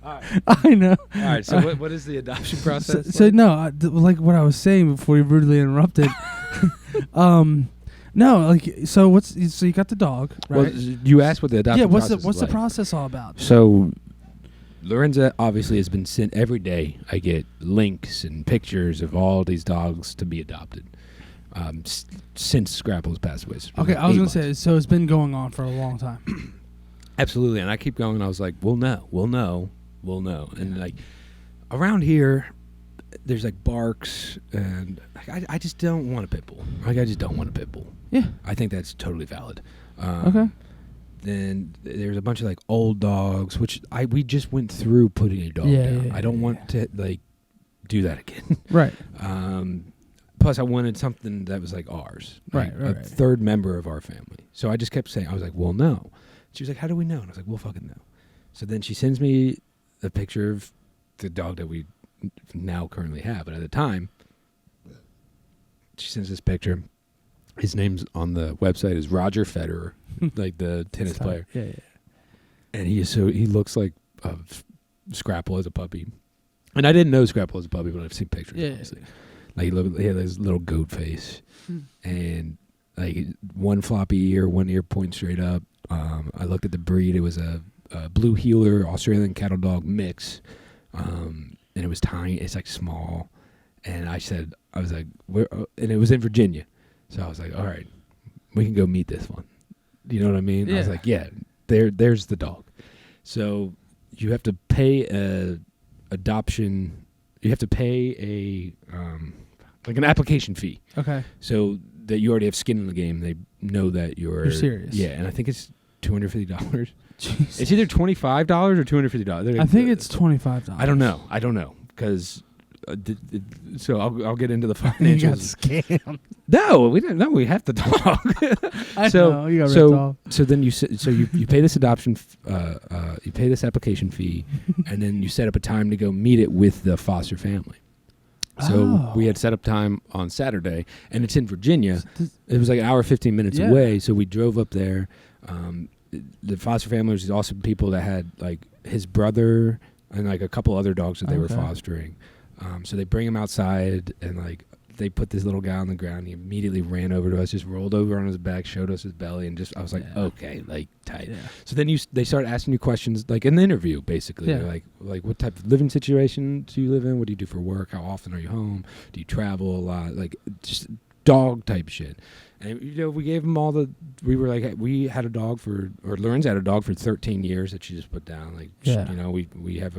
All right. I know. All right, so what is the adoption process? So like? no, like what I was saying before you rudely interrupted. No, like so you got the dog, right? Well, you asked what the adoption Yeah, what's process the is like. process all about? So Lorenza obviously has been sent every day. I get links and pictures of all these dogs to be adopted since Scrapple's passed away. So it's been Okay, like I was 8 gonna months. say, so it's been going on for a long time. Absolutely, and I keep going. And I was like, we'll know, and like around here, there's like barks, and I just don't want a pit bull. Like I just don't want a pit bull. Yeah. I think that's totally valid. Okay. Then there's a bunch of like old dogs, which we just went through putting a dog Yeah, down. yeah, I don't yeah, want to like do that again. Right. Plus, I wanted something that was like ours, like Right. a third member of our family. So I just kept saying, I was like, well, no. She was like, how do we know? And I was like, we'll fucking know. So then she sends me a picture of the dog that we now currently have. But at the time, she sends this picture. His name's on the website is Roger Federer, like the tennis player. Yeah. and he looks like Scrapple as a puppy. And I didn't know Scrapple as a puppy, but I've seen pictures. Yeah. Obviously. Like he had his little goat face, and like one floppy ear, one ear point straight up. I looked at the breed. It was a blue heeler Australian cattle dog mix, and it was tiny. It's like small, and I was like, where? And it was in Virginia, so I was like, all right, we can go meet this one. You know what I mean? I was like, yeah, there's the dog. So you have to pay adoption. You have to pay like an application fee. Okay. So that you already have skin in the game. They know that you're serious. Yeah, and I think it's $250. Jesus. It's either $25 or $250. I think it's $25. I don't know because. So I'll get into the You got financials. scammed. No, we didn't. No, we have the dog. I know. You got ripped off. So then you pay this adoption, you pay this application fee, and then you set up a time to go meet it with the foster family. So we had set up time on Saturday, and it's in Virginia. It was like an hour, 15 minutes away. So we drove up there. The foster family was also people that had like his brother and like a couple other dogs that they were fostering. So they bring him outside, and like they put this little guy on the ground. He immediately ran over to us, just rolled over on his back, showed us his belly, and I was like, okay, like tight. Yeah. So then they start asking you questions like in the interview, basically. Yeah. Like what type of living situation do you live in? What do you do for work? How often are you home? Do you travel a lot? Like just dog type shit. And we gave them all we were like, we had a dog Lorenz had a dog for 13 years that she just put down. Like, we have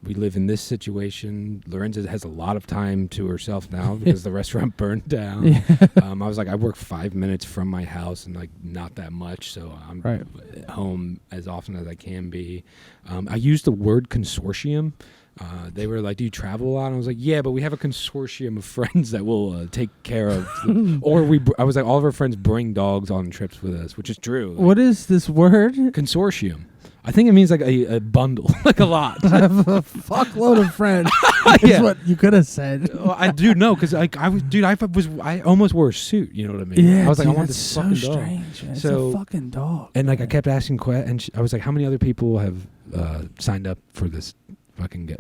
we live in this situation. Lorenza has a lot of time to herself now because the restaurant burned down. Yeah. I was like, I work 5 minutes from my house and like not that much, so I'm at home as often as I can be. I used the word consortium. They were like, do you travel a lot? And I was like, yeah, but we have a consortium of friends that will take care of. I was like, all of our friends bring dogs on trips with us, which is true. Like, what is this word? Consortium. I think it means like a bundle, like a lot. I have a fuckload of friends. That's what you could have said. I do know because I almost wore a suit. You know what I mean? Yeah, I was like, I want this so fucking strange, dog. Man. It's a fucking dog. And like I kept asking questions, and I was like, how many other people have signed up for this?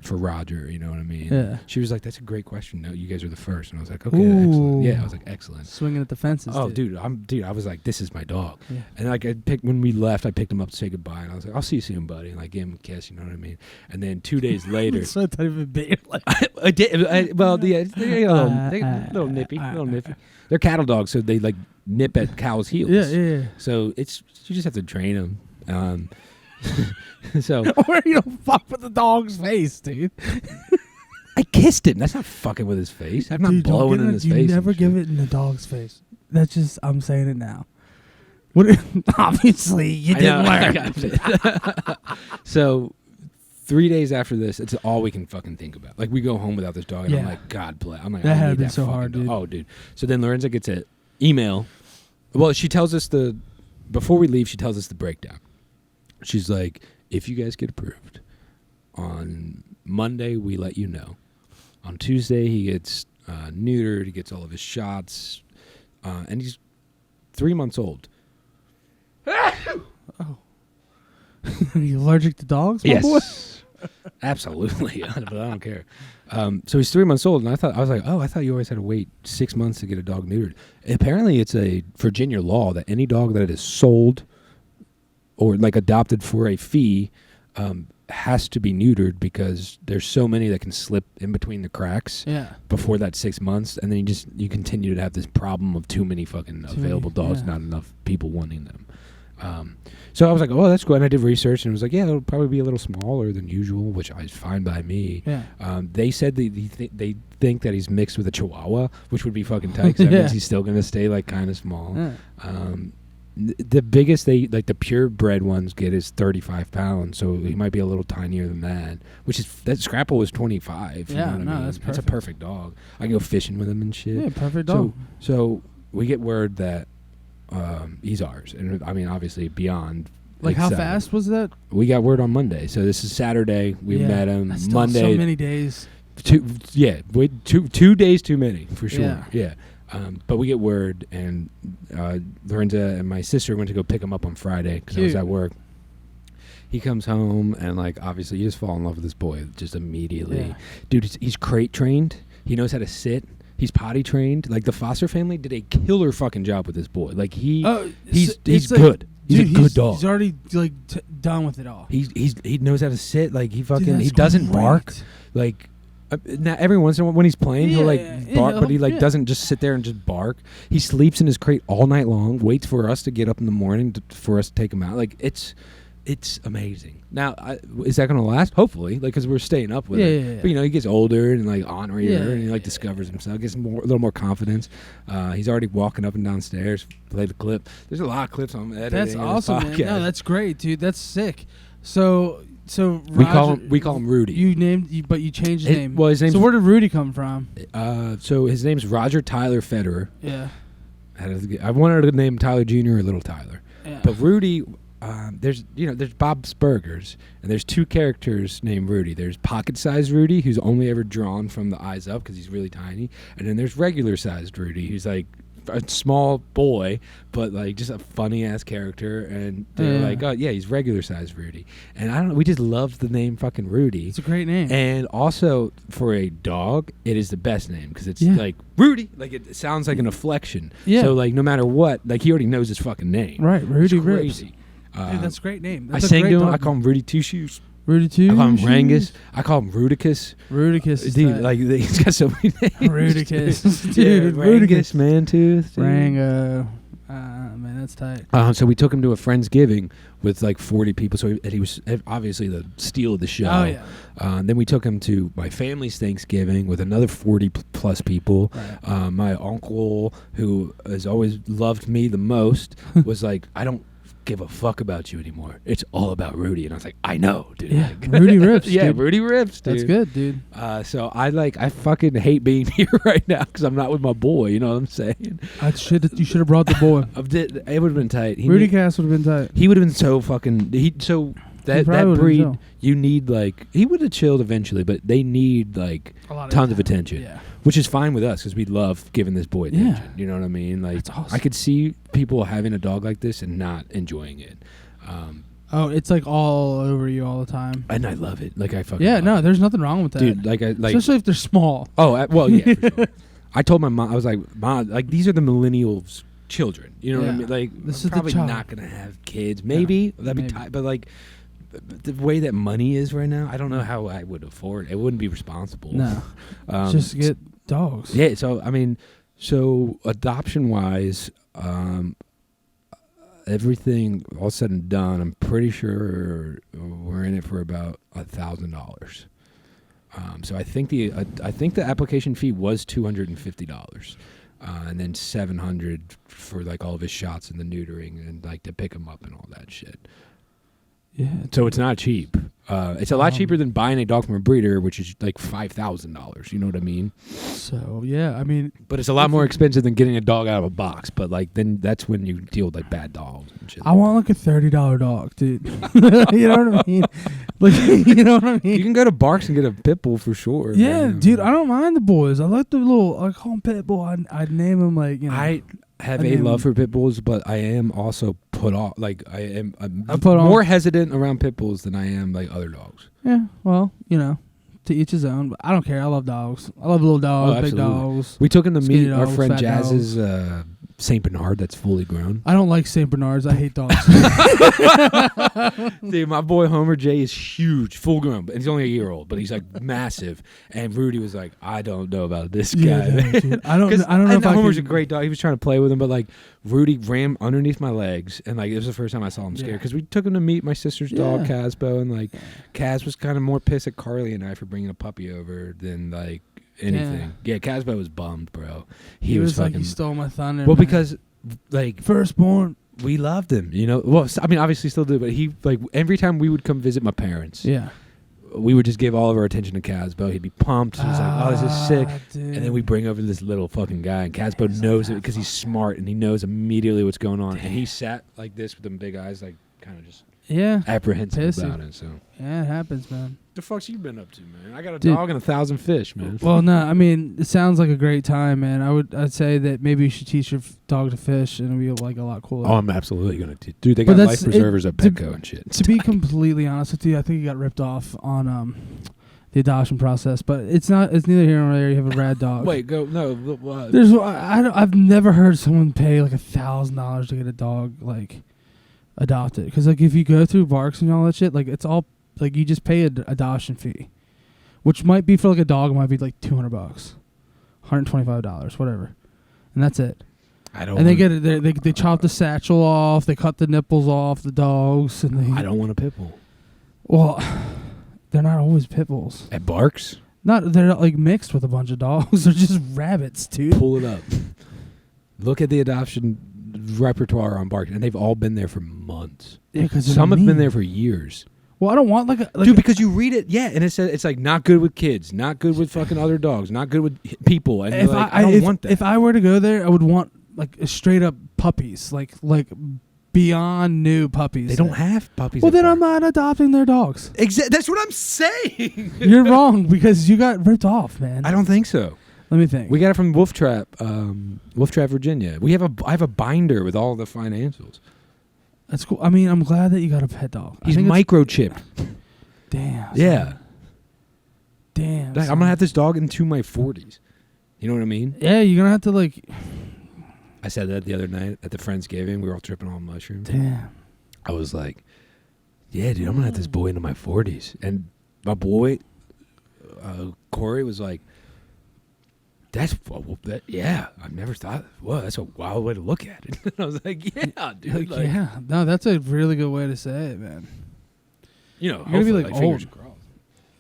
For Roger, you know what I mean? Yeah. She was like, that's a great question. No, you guys are the first. And I was like, okay, excellent. Yeah, I was like, excellent. Swinging at the fences. Oh, dude, I was like, this is my dog. Yeah. And like when we left, I picked him up to say goodbye, and I was like, I'll see you soon, buddy. And like gave him a kiss, you know what I mean? And then 2 days later, so I even bit like I did. Well, yeah, they're a little nippy. They're cattle dogs, so they like nip at cows' heels. Yeah. So you just have to train them. So or you don't fuck with the dog's face, dude. I kissed him. That's not fucking with his face. I'm not blowing in his face. You never give it in the dog's face. That's just, I'm saying it now. Obviously, you didn't learn. So 3 days after this, it's all we can fucking think about. Like we go home without this dog, and I'm like, God bless. I'm like, that had been so hard, dude. Oh, dude. So then Lorenza gets an email. Well, she tells us before we leave, she tells us the breakdown. She's like, if you guys get approved, on Monday we let you know. On Tuesday he gets neutered, he gets all of his shots, and he's 3 months old. Oh. Are you allergic to dogs? Yes. Absolutely. But I don't care. So he's 3 months old, and I was like, I thought you always had to wait 6 months to get a dog neutered. Apparently it's a Virginia law that any dog that is sold or like adopted for a fee has to be neutered because there's so many that can slip in between the cracks before that 6 months, and then you continue to have this problem of too many fucking available dogs, not enough people wanting them. So I was like, oh, that's good. And I did research, and it was like, yeah, it'll probably be a little smaller than usual, which is fine by me. Yeah. They said they think that he's mixed with a Chihuahua, which would be fucking tight, because that means he's still going to stay like kind of small. Yeah. The biggest the purebred ones get is 35 pounds, so he might be a little tinier than that. That Scrapple was 25. Yeah, you know what I mean? That's perfect. That's a perfect dog. I can go fishing with him and shit. Yeah, perfect dog. So we get word that he's ours, and I mean obviously beyond. Like how fast was that? We got word on Monday, so this is Saturday. We met him Monday. So many days. 2 days too many for sure. Yeah. But we get word, and Lorenza and my sister went to go pick him up on Friday because I was at work. He comes home and like obviously you just fall in love with this boy just immediately. Yeah. Dude, he's crate trained. He knows how to sit. He's potty trained. Like the foster family did a killer fucking job with this boy. Like he's it's good. He's dude, a good dog. He's already like done with it all. He knows how to sit. Like he fucking Dude, he doesn't great. bark. Like now every once in a while when he's playing he'll like bark, but he like doesn't just sit there and just bark. He sleeps in his crate all night long. Waits for us to get up in the morning for us to take him out. Like it's amazing. Now, is that going to last? Hopefully, like because we're staying up with it. Yeah. But you know, he gets older and like ornerier, and he like discovers himself, gets a little more confidence. He's already walking up and downstairs. Play the clip. There's a lot of clips on editing. That's awesome, man. No, that's great, dude. That's sick. So we Roger, call him Rudy. But you changed his name. Well, his name. So where did Rudy come from? So his name's Roger Tyler Federer. Yeah. I wanted to name Tyler Jr. or Little Tyler, but Rudy. There's Bob's Burgers, and there's two characters named Rudy. There's pocket-sized Rudy, who's only ever drawn from the eyes up because he's really tiny, and then there's regular-sized Rudy, who's like a small boy, but like just a funny-ass character. And they're like, oh yeah, he's regular-sized Rudy. And we just love the name fucking Rudy. It's a great name. And also for a dog, it is the best name because it's like Rudy. Like it sounds like an inflection. Yeah. So like no matter what, like he already knows his fucking name. Right, Rudy It's crazy. Riffs. Dude, that's a great name. I sang to him. I call him Rudy Two Shoes. Rudy Two. I call him Rangus. I call him Rudicus. Rudicus. Dude, like he's got so many names. Rudicus. Dude, Rangus, Mantooth. Rango. Man, that's tight. So we took him to a Friendsgiving with like 40 people. So he was obviously the steal of the show. Oh yeah. Then we took him to my family's Thanksgiving with another 40 plus people. Right. My uncle, who has always loved me the most, was like, I don't give a fuck about you anymore. It's all about Rudy. And I was like, I know, dude. Yeah, Rudy Riffs. Yeah, dude. Rudy Riffs, dude. That's good, dude. So I fucking hate being here right now because I'm not with my boy. You know what I'm saying? You should have brought the boy. It would have been tight. Rudy Cass would have been tight. He would have been so fucking. That breed, you need like he would have chilled eventually, but they need like tons of attention. Yeah. Which is fine with us because we love giving this boy attention. Yeah. You know what I mean? Like, that's awesome. I could see people having a dog like this and not enjoying it. It's like all over you all the time, and I love it. Like I fucking love it. There's nothing wrong with that, dude. Especially if they're small. Oh well, yeah. For sure. I told my mom, I was like, Mom, like these are the millennials' children. You know what I mean? Like this I'm probably not gonna have kids. Maybe that'd be tight, but like. The way that money is right now, I don't know how I would afford it. It wouldn't be responsible. No. Just get dogs. Yeah, so, I mean, adoption-wise, everything all said and done, I'm pretty sure we're in it for about $1,000. So I think the application fee was $250. And then $700 for, like, all of his shots and the neutering and, like, to pick him up and all that shit. Yeah. So it's not cheap. It's a lot cheaper than buying a dog from a breeder, which is like $5,000. You know what I mean? So yeah, I mean, but it's a lot more expensive than getting a dog out of a box. But like then that's when you deal with like bad dogs and shit. I want like a $30 dog, dude. You know what I mean? Like you know what I mean? You can go to Barks and get a pit bull for sure. Yeah, dude. I don't mind the boys. I like the little. I call him pit bull. I'd name him like I have a love for pit bulls, but I am also put off. Like I'm more hesitant around pit bulls than I am like other dogs. Yeah, well, to each his own. But I don't care. I love dogs. I love little dogs, big dogs. We took him to meet our friend Jazz's Saint Bernard that's fully grown. I don't like Saint Bernards. I hate dogs. Dude, my boy Homer J is huge, full grown, but he's only a year old, but he's like massive. And Rudy was like, I don't know about this guy. Yeah, I don't know if Homer's a great dog. He was trying to play with him, but like Rudy ran underneath my legs, and like it was the first time I saw him scared because we took him to meet my sister's dog Casbo, and like Kaz was kind of more pissed at Carly and I for bringing a puppy over than like anything. Yeah, Casbo was bummed, bro. He was fucking, like, he stole my thunder. Well, because like firstborn, we loved him, Well, I mean, obviously still do, but he like every time we would come visit my parents, we would just give all of our attention to Casbo. He'd be pumped. He's like, "Oh, this is sick," dude. And then we bring over this little fucking guy, and Casbo knows it because he's smart and he knows immediately what's going on. Damn. And he sat like this with them big eyes, like kind of just Yeah. apprehensive Pissy. about it. So Yeah, it happens, man. the fuck's you been up to, man? I got a Dude. dog and 1,000 fish, man. Well, no, I mean, it sounds like a great time, man. I'd say that maybe you should teach your dog to fish, and it'll be like a lot cooler. Oh, I'm absolutely gonna. Dude, they But got that's- life preservers at to- Petco and shit. To be completely honest with you, I think you got ripped off on the adoption process, but it's not. It's neither here nor there. You have a rad dog. Wait, go no. There's I've never heard someone pay like $1,000 to get a dog like adopted, because like if you go through Barks and all that shit, like it's all like you just pay an adoption fee, which might be for like a dog, it might be like $200, $125, whatever, and that's it. I don't. And they get it. They chop the satchel off. They cut the nipples off the dogs, and they. I don't want a pit bull. Well, they're not always pit bulls. At Barks, They're not like mixed with a bunch of dogs. They're just rabbits, dude. pull it up. Look at the adoption repertoire on Barks, and they've all been there for months. Yeah, because Some have been there for years. Well, I don't want like a Dude, because you read it, yeah, and it says it's like not good with kids, not good with fucking other dogs, not good with people, and you're like, I don't want that. If I were to go there, I would want like a straight up puppies, like beyond new puppies. They don't have puppies. Well, at then I'm Barks. not adopting their dogs. That's what I'm saying. You're wrong, because you got ripped off, man. I don't think so. Let me think. We got it from Wolf Trap, Virginia. I have a binder with all the financials. That's cool. I mean, I'm glad that you got a pet dog. He's I think it's- microchipped. Damn. Yeah. son. Damn. Like, I'm son. gonna have this dog into my 40s. You know what I mean? Yeah, you're gonna have to like. I said that the other night at the Friendsgiving. We were all tripping on mushrooms. Damn. I was like, "Yeah, dude, I'm gonna have this boy into my 40s." And my boy, Corey, was like, yeah, I've never thought. Whoa, that's a wild way to look at it. And I was like, yeah, dude. Like, yeah. No, that's a really good way to say it, man. You know, You're gonna be hopefully, like fingers old. crossed.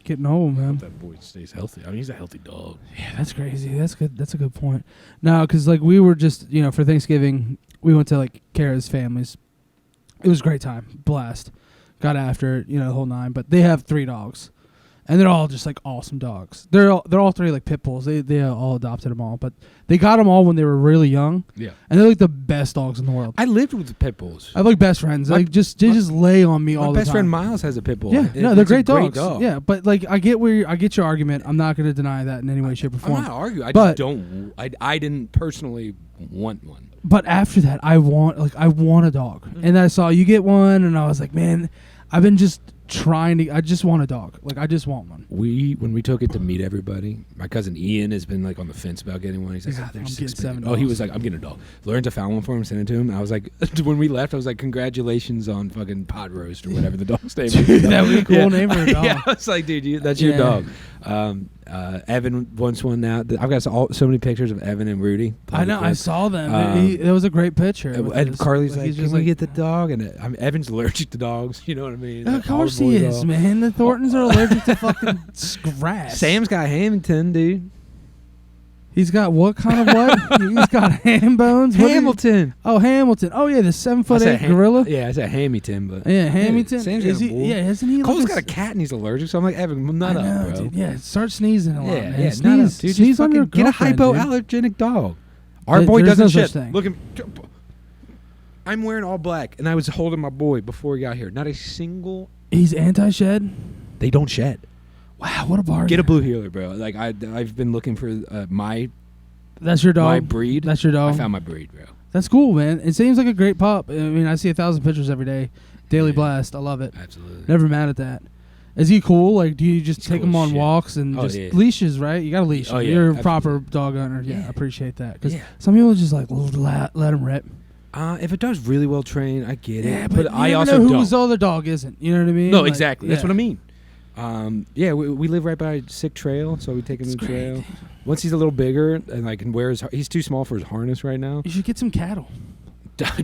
Getting old, man. That boy stays healthy. I mean, he's a healthy dog. Yeah, that's crazy. That's good. That's a good point. No, because like we were just for Thanksgiving, we went to like Kara's family's. It was a great time, blast. Got after it, the whole nine. But they have 3 dogs, and they're all just like awesome dogs. They're all 3 like pit bulls. They all adopted them all, but they got them all when they were really young, Yeah. and they're like the best dogs in the world. I lived with the pit bulls. I have like best friends. My- Like they just lay on me all My the time. best friend Miles has a pit bull. Yeah, It- no, they're it's a great dogs. dog. Yeah, but like I get your argument. I'm not going to deny that in any way, shape, or I'm form. not arguing. I But- just don't. I didn't personally want one. But after that, I want a dog, and I saw you get one, and I was like, man, I've been just trying to. I just want a dog. Like I just want one. When we took it to meet everybody, my cousin Ian has been like on the fence about getting one. He's like, Yeah, "Ah, I'm there's getting 6 7 million." Oh, he dogs. was like, I'm getting a dog. Lorenzo found one for him, sent it to him. I was like, when we left, I was like, congratulations on fucking Pod Roast or whatever the dog's name is. That would be a cool name for a dog. Yeah, I was like, dude, that's your Yeah. dog. Evan wants one now. I've got so many pictures of Evan and Rudy. I know. I saw them. Um, It was a great picture. with And his- Carly's like, he's can just we get the dog? And Evan's allergic to dogs. You know what I mean? Of course he is, man. The Thorntons are allergic to fucking grass. Sam's got Hamilton, dude. He's got what kind of what? He's got ham bones. What did he- Hamilton. Hamilton. Oh yeah, the 7'8" I said gorilla. Yeah, I said Hamilton, but Yeah, Hamilton. Sam's Is got a he? bull. Yeah, isn't he? Cole's like got a cat and he's allergic, so I'm like, Evan, nut I know, up, bro. dude. Yeah, start sneezing a lot, Yeah, man. yeah, Sneeze, nut up, dude. sneeze Just on your fucking get a girlfriend, dude. hypoallergenic dog. Our There- boy there's doesn't no such shit. thing. Look at I'm wearing all black, and I was holding my boy before he got here. Not a single. He's anti-shed. They don't shed. Wow, what a bargain. Get a blue heeler, bro. Like I've been looking for my That's your dog. my breed. That's your dog. I found my breed, bro. That's cool, man. It seems like a great pup. I mean, I see 1,000 pictures every day. Daily Yeah. blast. I love it. Absolutely. Never mad at that. Is he cool? Like, do you just He's take cool him as on shit. walks and Oh, just yeah. leashes, right? You got to leash. Oh, him. yeah, You're a absolutely. proper dog owner. Yeah, Yeah. I appreciate that. Because Yeah. some people just like let him rip. If a dog's really well trained, I get Yeah, it. but But you I never also know don't. whose other dog isn't. You know what I mean? No, Like, exactly. That's yeah. what I mean. Yeah, we live right by a sick trail, so we take him to the trail. Once he's a little bigger and like can wear he's too small for his harness right now. You should get some cattle.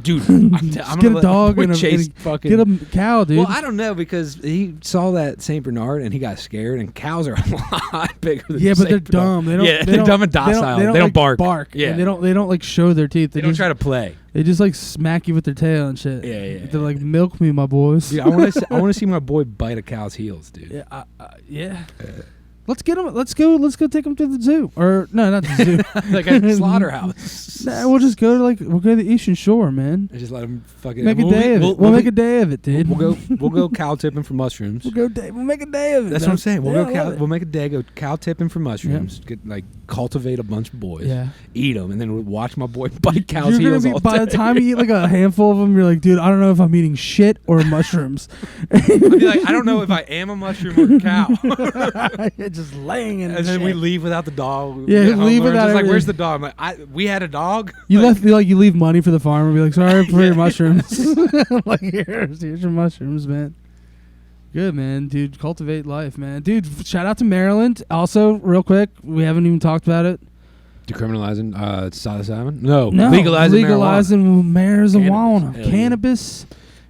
Dude, I'm Just get a dog and chase a fucking. get a cow, dude. Well, I don't know because he saw that Saint Bernard and he got scared. And cows are a lot bigger than yeah, but Saint they're Bernard. dumb. They don't. Yeah, they they're don't- dumb and they don't- docile. They don't, like, bark. Yeah. and they don't like show their teeth. They don't try to play. They just like smack you with their tail and shit. Yeah. They're like, milk me, my boys. Dude, I want to see my boy bite a cow's heels, dude. Yeah. Yeah. Let's get him. Let's go take him to the zoo. Or no, not the zoo. Like a slaughterhouse. Nah, we'll just go to the Eastern Shore, man. And just let him fucking make a day of it. We'll make a day of it, dude. We'll go cow tipping for mushrooms. We'll make a day of it. That's what I'm saying. We'll make a day. Go cow tipping for mushrooms. Yeah. Get cultivate a bunch of boys. Yeah. Eat them, and then we'll watch my boy bite cows' heels all day. By the time you eat like a handful of them, you're like, dude, I don't know if I'm eating shit or mushrooms. I'll be like, I don't know if I am a mushroom or a cow. Just laying in. And then we leave without the dog. Yeah, leave without. Just like, where's the dog? I'm like, we had a dog. You you leave money for the farmer. Be like, sorry for your mushrooms. Like here's your mushrooms, man. Good, man, dude. Cultivate life, man, dude. Shout out to Maryland. Also, real quick, we haven't even talked about it. Decriminalizing psilocybin? No, legalizing marijuana. Cannabis.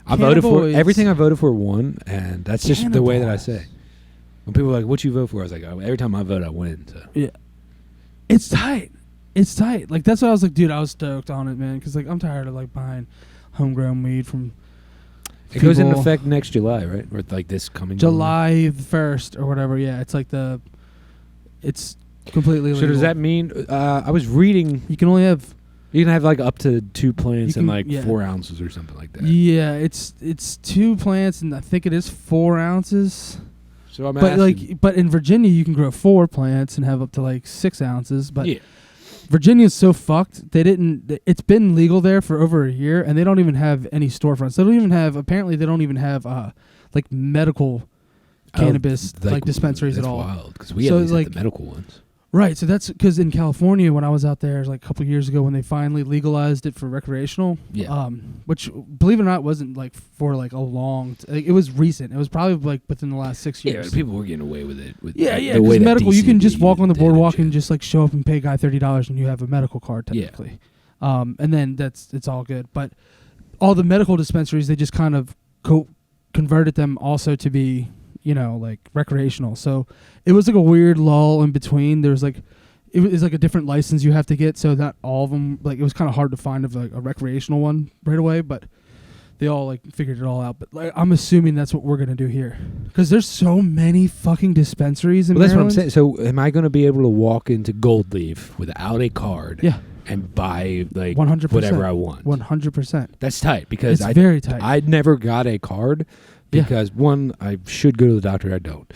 I voted for everything. I voted for one, and that's just the way that I say. When people are like, "What you vote for?" I was like, every time I vote, I win. So. Yeah, it's tight. It's tight. Like that's what I was like, dude. I was stoked on it, man, because like I'm tired of like buying homegrown weed from. It goes into effect next July, right? Or like this coming July 1st or whatever. Yeah, it's like it's completely legal. So does that mean I was reading you can have like up to 2 plants and like 4 ounces or something like that. Yeah, it's 2 plants and I think it is 4 ounces. So I'm asking, but in Virginia you can grow 4 plants and have up to like 6 ounces. But yeah. Virginia's so fucked. It's been legal there for over a year, and they don't even have any storefronts. They don't even have. Apparently, they don't even have like medical cannabis dispensaries at all. That's wild because we have the medical ones. Right. So that's because in California, when I was out there like a couple of years ago, when they finally legalized it for recreational, which believe it or not wasn't like for like a long. It was recent. It was probably like within the last 6 years. Yeah, people were getting away with it. Because medical, you can just walk on the boardwalk and just like show up and pay a guy $30 and you have a medical card technically. Yeah. And then it's all good. But all the medical dispensaries, they just kind of converted them also to be, like recreational. So it was like a weird lull in between. There was like, it was like a different license you have to get. So not all of them, like it was kind of hard to find a recreational one right away, but they all like figured it all out. But like, I'm assuming that's what we're going to do here. Because there's so many fucking dispensaries in Maryland. That's what I'm saying. So am I going to be able to walk into Gold Leaf without a card? Yeah. And buy like 100%. Whatever I want. 100%. That's tight because it's very tight. I never got a card because one, I should go to the doctor. I don't.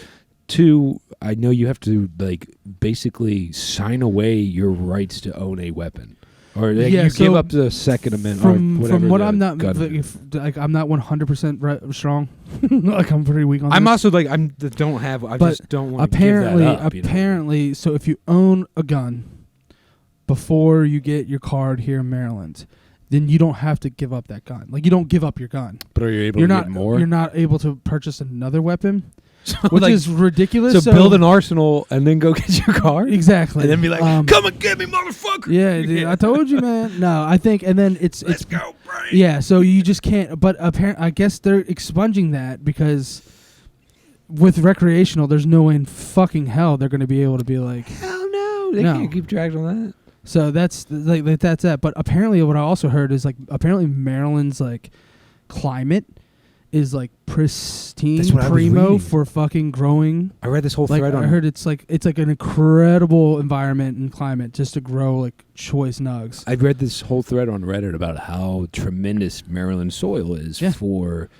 2, I know you have to like basically sign away your rights to own a weapon, or like, you give up the Second Amendment or whatever. From what I'm not I'm not 100% strong. Like I'm pretty weak on. I'm this. also like don't have. I just don't want to give that up. Apparently, so if you own a gun before you get your card here in Maryland, then you don't have to give up that gun. Like you don't give up your gun. But are you able to get more? You're not able to purchase another weapon, which is ridiculous. So build an arsenal and then go get your card? Exactly. And then be like, come and get me, motherfucker. Yeah, dude, I told you, man. No, I think, and then let's go, Brian. Yeah, so you just can't, but apparently, I guess they're expunging that because with recreational, there's no way in fucking hell they're going to be able to be like, hell no. They can't keep track on that. So that's that. But apparently, what I also heard is like apparently Maryland's like climate is like pristine, primo for fucking growing. I read this whole thread on. I heard it's like an incredible environment and climate just to grow like choice nugs. I read this whole thread on Reddit about how tremendous Maryland soil is for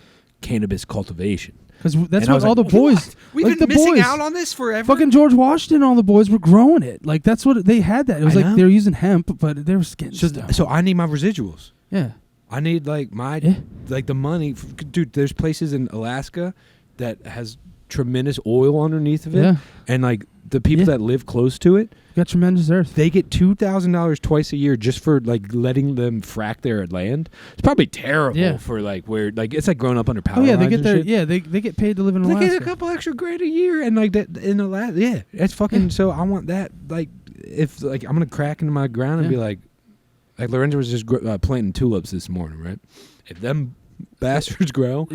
cannabis cultivation. Because that's what all the boys... We've been missing out on this forever? Fucking George Washington and all the boys were growing it. Like, that's what... They had that. It was like they were using hemp, but they were getting stuff. So I need my residuals. Yeah. I need, like, like, the money. Dude, there's places in Alaska that has tremendous oil underneath of it. Yeah. And, like, the people that live close to it... Got tremendous earth. They get $2,000 twice a year just for like letting them frack their land. It's probably terrible for like where like it's like growing up under power. Oh yeah, they get their they get paid to live in Alaska. They get a couple extra grand a year and like that in Alaska. Yeah, it's fucking. So I want that. Like if like I'm gonna crack into my ground and be like Lorenzo was just planting tulips this morning, right? If them bastards grow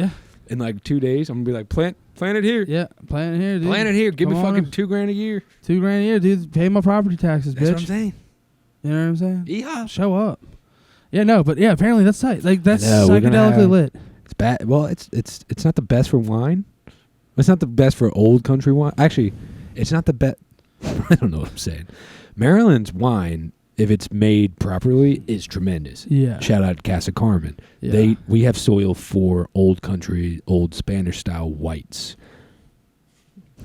in like 2 days, I'm gonna be like plant it here. Yeah, plant it here, dude. Plant it here. Give me fucking $2,000 a year. $2,000 a year, dude. Pay my property taxes, bitch. That's what I'm saying. You know what I'm saying? Yeah. Show up. Yeah, no, but yeah, apparently that's tight. Like that's psychedelically lit. It's bad. Well, it's not the best for wine. It's not the best for old country wine. Actually, It's not the best. I don't know what I'm saying. Maryland's wine, if it's made properly, is tremendous. Yeah. Shout out Casa Carmen. Yeah. We have soil for old country, old Spanish style whites.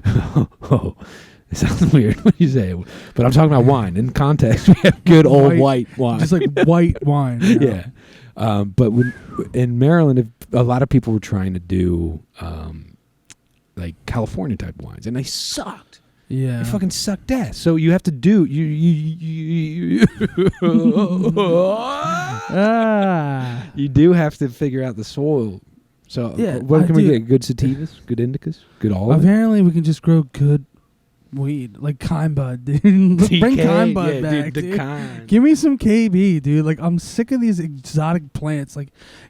Oh, it sounds weird when you say it, but I'm talking about wine. In context, we have good old white wine. Just like white wine. You know? Yeah. But in Maryland, a lot of people were trying to do like California type wines, and they sucked. Yeah. They fucking sucked ass. So you have to do you you do have to figure out the soil. So Yeah, what can we get? Good sativas, good indicas, good all of it? Apparently, we can just grow good weed, like Kind Bud, dude. Let's bring Kind Bud back, dude. dude. Kind. Give me some KB, dude. Like, I'm sick of these exotic plants. Like,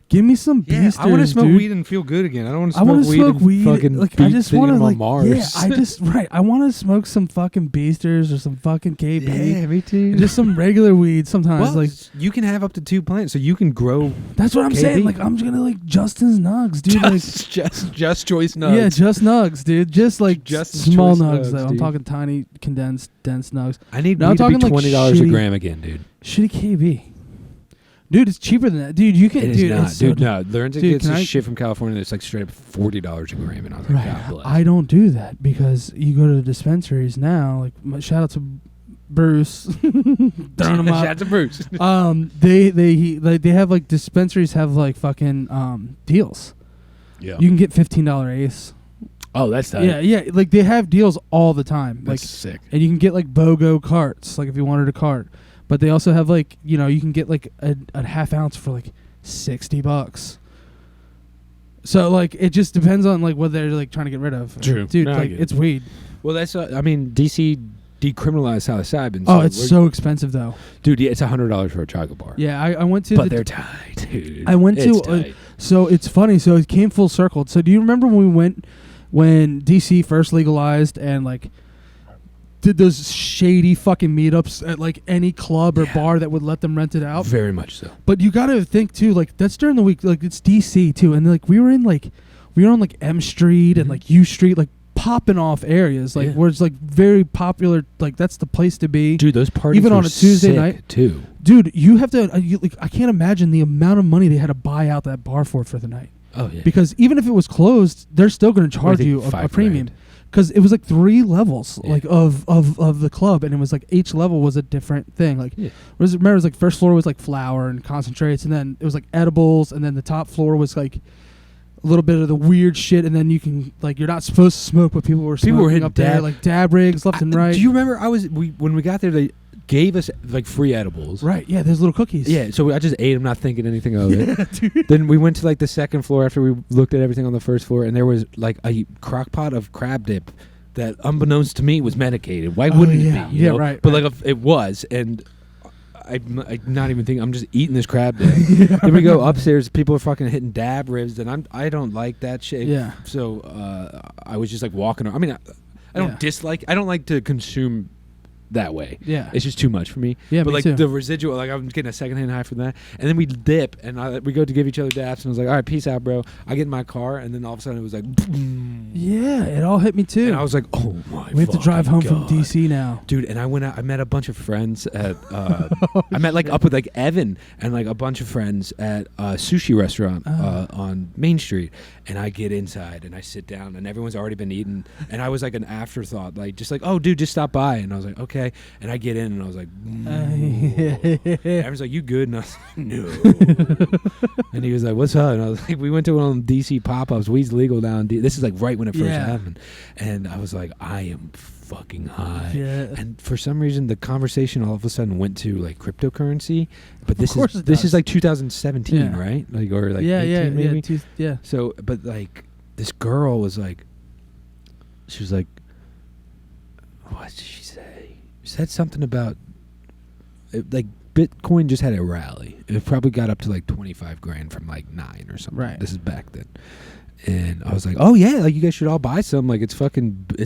give me some beasters, I want to smoke dude. weed and feel good again. I don't want to I want to smoke weed. Fucking Like, I just want to like, Mars. yeah. I want to smoke some fucking beasters or some fucking KB. Yeah, me too. Just some regular weed sometimes. Well, like, you can have up to 2 plants, so you can grow. that's what I'm KB. saying. Like, I'm just gonna like Justin's nugs, dude. Like, just choice nugs. yeah, just nugs, dude. Just like Just small choice nugs, nugs, though. I'm dude. talking tiny, condensed, dense nugs. I need No, I'm weed to be talking, like, $20 a shitty- gram again, dude. Shitty KB. Dude, it's cheaper than that. Dude, you can. It is dude, not, it's so dude. No, Lorenzo Dude, gets can this I- shit from California that's like straight up $40 a gram, and I was like, Right. God bless. I don't do that because you go to the dispensaries now. Like, shout out to Bruce, throwing them Shout out up. to Bruce. They have like dispensaries have like fucking deals. Yeah. You can get $15 ace. Oh, that's tight. Yeah. Like they have deals all the time. That's Like, sick. and you can get like BOGO carts. Like if you wanted a cart, but they also have like you can get like a half ounce for like $60. So like it just depends on like what they're like trying to get rid of. True. Dude. No, I Like get it. it's weed. Well, that's. I mean, DC decriminalized psilocybin. Oh, it's so expensive though. dude. Yeah, it's $100 for a chocolate bar. Yeah, I went to. But they're tight, dude. I went It's to. tight. So it's funny. So it came full circle. So do you remember when we went when DC first legalized and like did those shady fucking meetups at like any club or bar that would let them rent it out? Very much so. But you got to think too. Like that's during the week. Like it's DC too, and like we were on like M Street and like U Street, like popping off areas, like where it's like very popular. Like that's the place to be. Dude, those parties Even were on a Tuesday sick, night too. Dude, you have to. I can't imagine the amount of money they had to buy out that bar for the night. Oh yeah. Because even if it was closed, they're still going to What do charge you you think, a premium. $5,000? Because it was like 3 levels, Yeah. like of the club, and it was like each level was a different thing. Like, Yeah. remember, it was like first floor was like flour and concentrates, and then it was like edibles, and then the top floor was like a little bit of the weird shit, and then you can like you're not supposed to smoke, but people were smoking hitting up there, dab- like dab rigs left and right. Do you remember? When we got there, they gave us like free edibles. Right? Yeah, there's little cookies. Yeah, so I just ate them, not thinking anything of it. Yeah, dude. Then we went to like the second floor after we looked at everything on the first floor, and there was like a crock pot of crab dip that, unbeknownst to me, was medicated. Why wouldn't yeah. it be? You Yeah, know? right, But right. like it was, and I'm not even thinking. I'm just eating this crab dip. Then we go upstairs. People are fucking hitting dab ribs, and I don't like that shit. Yeah. So I was just like walking. I mean, I don't Yeah. dislike. I don't like to consume that way. Yeah. It's just too much for me. Yeah, but me like too. the residual, like I'm getting a secondhand high from that, and then we dip, and we go to give each other daps, and I was like, all right, peace out, bro. I get in my car, and then all of a sudden it was like, boom. Yeah, it all hit me too. And I was like, oh my. We have to drive home fucking from God. DC now. Dude, and I went out. I met a bunch of friends at. I met like up with like Evan and like a bunch of friends at a sushi restaurant on Main Street. And I get inside and I sit down and everyone's already been eating. And I was like an afterthought, like just like, oh, dude, just stop by. And I was like, okay. And I get in and I was like, everyone's like, you good? And I was like, no. And he was like, what's up? And I was like, we went to one of them DC pop-ups. Weed's legal down. This is like right when it first happened. And I was like, I am fucking high. Yeah. And for some reason, the conversation all of a sudden went to like cryptocurrency. But this course is it this does. is like 2017, Yeah. right? Like or like yeah, 18 maybe. yeah. So, but like this girl was like, she was like, what did she say? She said something about like Bitcoin just had a rally. It probably got up to like 25 grand from like 9 or something. Right. This is back then. And I was like, oh yeah, like you guys should all buy some. Like it's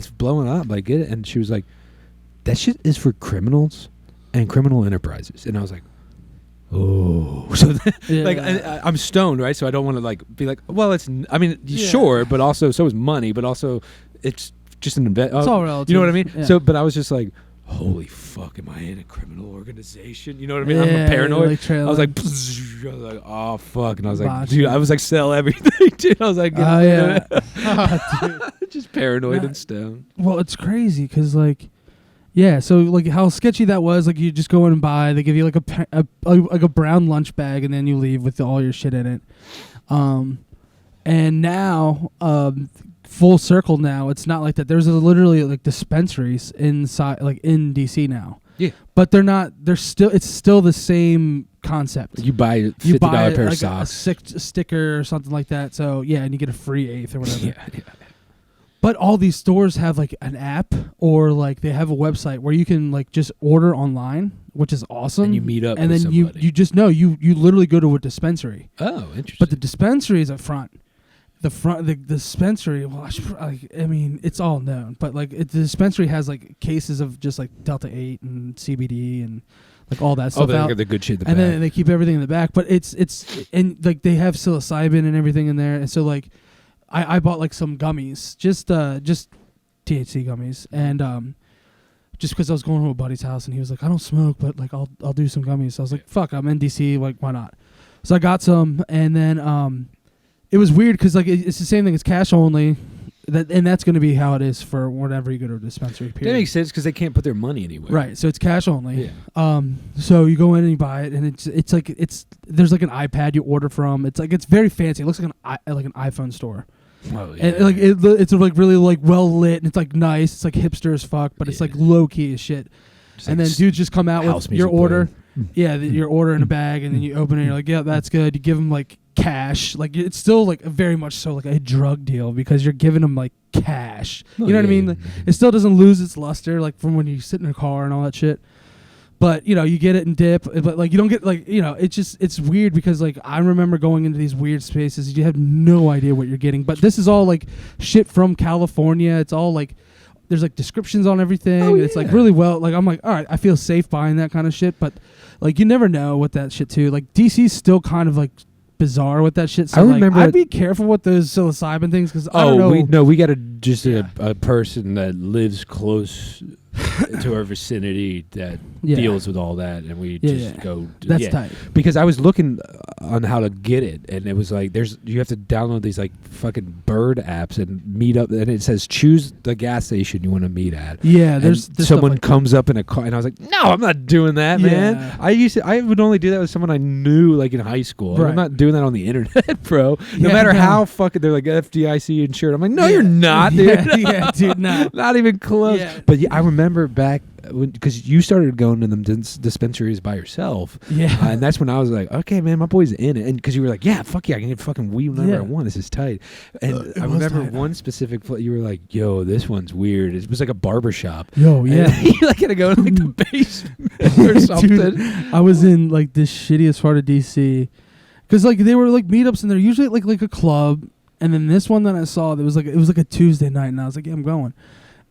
blowing up. Like get it. And she was like, that shit is for criminals and criminal enterprises. And I was like, oh. So like I'm stoned, right? So I don't want to like be like, well, it's. I mean, sure, but also so is money. But also it's just an invest. It's all relative. You know what I mean? Yeah. So, but I was just like, holy fuck, am I in a criminal organization? You know what I mean? I'm paranoid. Like I was like, oh fuck, and I was like, Botch. dude, I was like, sell everything, dude. I was like, oh yeah, oh, dude. just paranoid and stoned. Well, it's crazy because like, yeah. So like, how sketchy that was. Like, you just go in and buy. They give you like a brown lunch bag, and then you leave with all your shit in it. And now, full circle. Now it's not like that. There's literally like dispensaries inside, like in DC now. Yeah, but they're not. They're still. It's still the same concept. You buy $50 pair like of socks, a sticker or something like that. So yeah, and you get a free eighth or whatever. Yeah. But all these stores have like an app or like they have a website where you can like just order online, which is awesome. And you meet up, and with then somebody. you just know you literally go to a dispensary. Oh, interesting. But the dispensary is up front. The dispensary, well, I mean, it's all known, but like the dispensary has like cases of just like Delta 8 and CBD and like all that stuff. They out. got the good shit in the and back. then they keep everything in the back. But it's and like they have psilocybin and everything in there, and so like I bought like some gummies, just THC gummies, and just because I was going to a buddy's house and he was like, I don't smoke, but like I'll do some gummies. So I was like, fuck, I'm in DC, like why not? So I got some, and then it was weird because like it's the same thing. It's cash only, and that's going to be how it is for whenever you go to a dispensary. Period. That makes sense because they can't put their money anywhere. Right. So it's cash only. Yeah. So you go in and you buy it, and it's like there's like an iPad you order from. It's like it's very fancy. It looks like an iPhone store. Oh yeah. And like it's like really like well lit, and it's like nice. It's like hipster as fuck, but it's like low key as shit. Just and like then dudes just come out with your order. Yeah, your order in a bag, and then you open it and you're like, yeah, that's good. You give them like cash. Like it's still like very much so like a drug deal because you're giving them like cash. You know what I mean? Like, it still doesn't lose its luster like from when you sit in a car and all that shit. But you know, you get it and dip, but like you don't get like, you know, it's weird because like I remember going into these weird spaces, you have no idea what you're getting. But this is all like shit from California. It's all like there's like descriptions on everything. Oh, it's like really well, like I'm like, all right, I feel safe buying that kind of shit, but like you never know with that shit too. Like DC's still kind of like bizarre with that shit. So I like, remember I'd be careful with those psilocybin things because I don't know. We got a person that lives close to our vicinity that deals with all that, and we just go. That's tight. Because I was looking on how to get it, and it was like you have to download these like fucking bird apps and meet up, and it says choose the gas station you want to meet at. Yeah, there's someone like comes up in a car, and I was like, no, I'm not doing that, man. I would only do that with someone I knew like in high school. Right. I'm not doing that on the internet, bro. No matter how fucking they're like FDIC insured. I'm like, no, you're not, dude. Yeah, dude, no. Not even close. Yeah. But I remember back because you started going to them dispensaries by yourself. Yeah. And that's when I was like, okay, man, my boy's in it. And because you were like, yeah, fuck yeah, I can get fucking weed whenever I want. This is tight. And I remember one specific place, you were like, yo, this one's weird. It was like a barbershop. Yo, yeah. You like had to go in like the basement or something. Dude, I was in like this shittiest part of DC because like they were like meetups and they're usually like a club. And then this one that I saw, it was like a Tuesday night, and I was like, yeah, I'm going.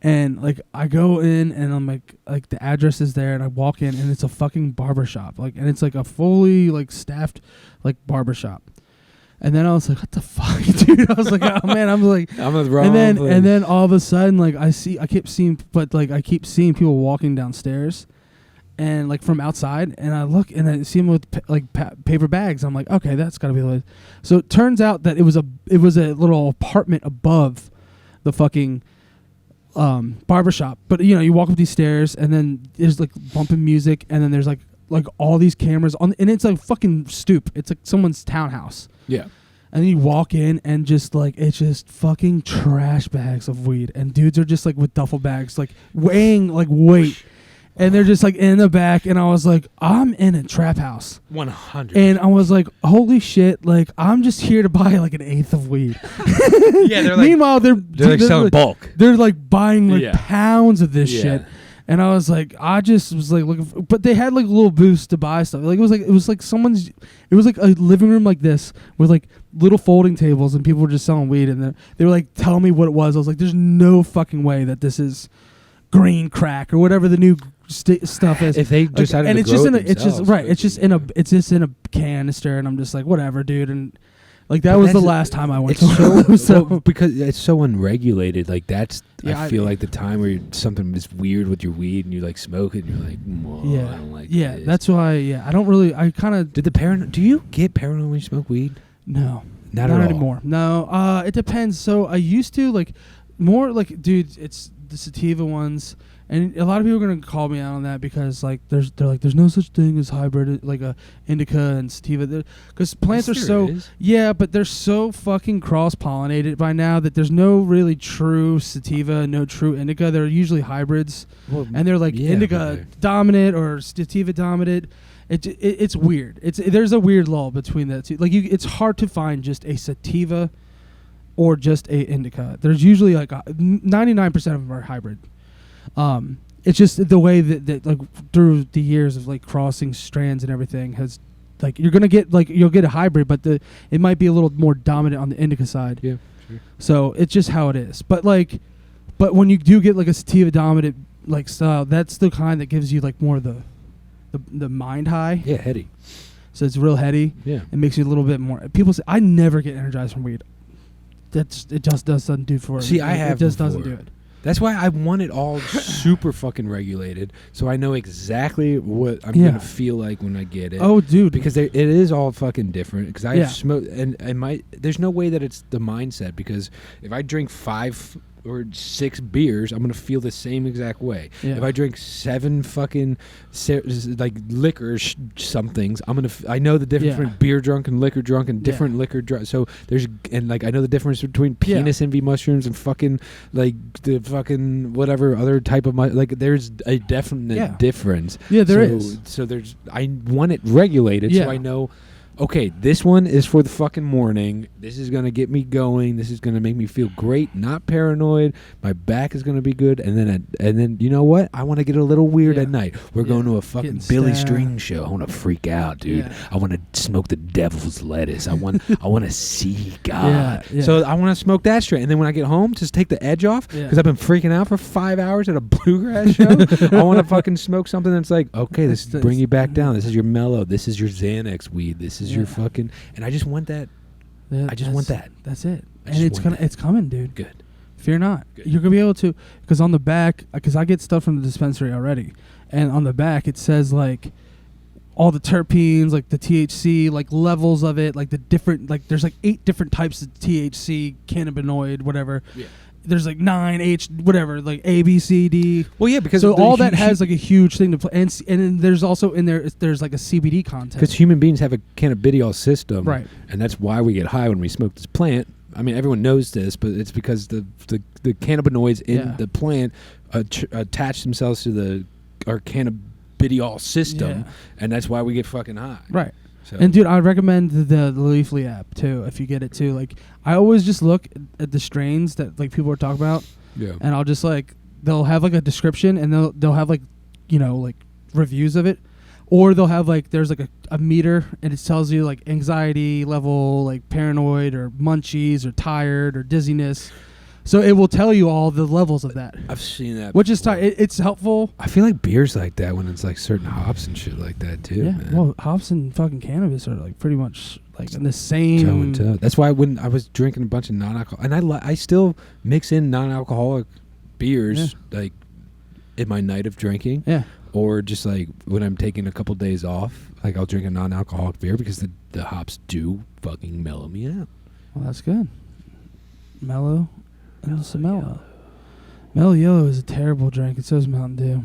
And like I go in and I'm like the address is there, and I walk in and it's a fucking barbershop. Like, and it's like a fully like staffed like barbershop. And then I was like, what the fuck, dude? I was like, oh man, I'm like, I'm in the wrong place. And then all of a sudden, like I keep seeing people walking downstairs, and like from outside, and I look and I see them with paper bags. I'm like, okay, that's gotta be the way. So it turns out that it was a little apartment above the fucking barbershop. But you know, you walk up these stairs, and then there's like bumping music, and then there's like all these cameras on, and it's like fucking stoop. It's like someone's townhouse. Yeah. And then you walk in, and just like it's just fucking trash bags of weed, and dudes are just like with duffel bags, like weighing like weight. And they're just like in the back, and I was like, I'm in a trap house. 100. And I was like, holy shit, like I'm just here to buy like an eighth of weed. Yeah, they're like, meanwhile they're like selling bulk. They're like buying like pounds of this shit. And I was like, I just was like looking for, but they had like little booths to buy stuff. Like it was like a living room like this with like little folding tables, and people were just selling weed, and they were like telling me what it was. I was like, there's no fucking way that this is green crack or whatever the new stuff is. If they just had and to it's grow just it in a, it's just themselves, right. It's just in a canister, and I'm just like, whatever, dude. And Like that was the last time I went to it's so because it's so unregulated. Like that's Yeah, I feel like the time where something is weird with your weed and you like smoke it and you're like, yeah, I don't like yeah. this. That's why. Yeah, I don't really. I kind of Do you get paranoid when you smoke weed? no, Not at all. anymore. No, it depends. So I used to like more like, dude. It's the sativa ones. And a lot of people are gonna call me out on that because like there's no such thing as hybrid like a indica and sativa because plants are so but they're so fucking cross pollinated by now that there's no really true sativa, no true indica. They're usually hybrids, and they're like indica dominant or sativa dominant. It's weird. There's a weird lull between that two. Like it's hard to find just a sativa or just a indica. There's usually like 99% of them are hybrid. It's just the way that like through the years of like crossing strands and everything has like you're gonna get like you'll get a hybrid, but it might be a little more dominant on the indica side. Yeah, sure. So it's just how it is. But when you do get like a sativa dominant like style, that's the kind that gives you like more of the mind high. Yeah, heady. So it's real heady. Yeah, it makes you a little bit more. People say I never get energized from weed. It just doesn't do for me. See, I have it just before. doesn't do it. That's why I want it all super fucking regulated, so I know exactly what I'm gonna feel like when I get it. Oh, dude, because it is all fucking different. Because I smoke, and there's no way that it's the mindset. Because if I drink 5 or 6 beers, I'm gonna feel the same exact way. Yeah. If I drink 7 fucking like liquor somethings, I'm gonna. I know the difference between beer drunk and liquor drunk and different liquor drunk. So I know the difference between penis envy mushrooms and fucking like the fucking whatever other type of like. There's a definite difference. Yeah, there is. So I want it regulated, so I know. Okay, this one is for the fucking morning. This is going to get me going. This is going to make me feel great, not paranoid. My back is going to be good. And then you know what? I want to get a little weird at night. We're going to a fucking Billy String show. I want to freak out, dude. Yeah. I want to smoke the devil's lettuce. I want to see God. Yeah. So I want to smoke that straight. And then when I get home, just take the edge off because I've been freaking out for 5 hours at a bluegrass show. I want to fucking smoke something that's like, okay, this is bring you back down. This is your mellow. This is your Xanax weed. This is your fucking, and I just want that. I just want that. That's it. And it's coming, dude. Good. Fear not. Good. You're gonna be able to, because on the back, because I get stuff from the dispensary already, and on the back it says like all the terpenes, like the THC, like levels of it, like the different, like there's like 8 different types of THC, cannabinoid, whatever. Yeah. There's like 9H, whatever, like A, B, C, D. Well, yeah, because so all that has like a huge thing to play, and then there's also in there's like a CBD content. Because human beings have a cannabidiol system, right? And that's why we get high when we smoke this plant. I mean, everyone knows this, but it's because the cannabinoids in the plant attach themselves to our cannabidiol system, and that's why we get fucking high, right? So. And dude, I recommend the Leafly app too if you get it too. Like I always just look at the strains that like people are talking about, and I'll just like they'll have like a description and they'll have like like reviews of it, or they'll have like there's like a meter and it tells you like anxiety level, like paranoid or munchies or tired or dizziness. So it will tell you all the levels of that. I've seen that. Which is it's helpful. I feel like beer's like that when it's like certain hops and shit like that too. Yeah, man. well, hops and fucking cannabis are like pretty much like in the same. Toe and toe. That's why when I was drinking a bunch of non-alcoholic, and I still mix in non-alcoholic beers like in my night of drinking. Yeah. Or just like when I'm taking a couple days off, like I'll drink a non-alcoholic beer because the hops do fucking mellow me out. Well, that's good. Mellow. Mellow Yellow is a terrible drink. It says Mountain Dew.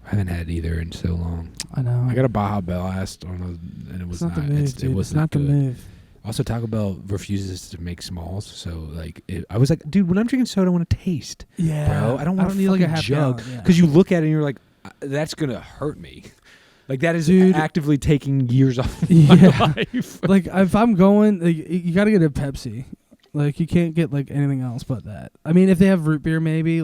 I haven't had either in so long. I know. I got a Baja Blast on those, and it was not the move, dude. It was not the move. Also, Taco Bell refuses to make smalls, so like I was like, dude, when I'm drinking soda, I want to taste. Yeah, bro, I don't want to need like a half jug because you look at it and you're like, that's gonna hurt me. Like that is actively taking years off my life. Like if I'm going, like, you got to get a Pepsi. Like you can't get like anything else but that. I mean, if they have root beer, maybe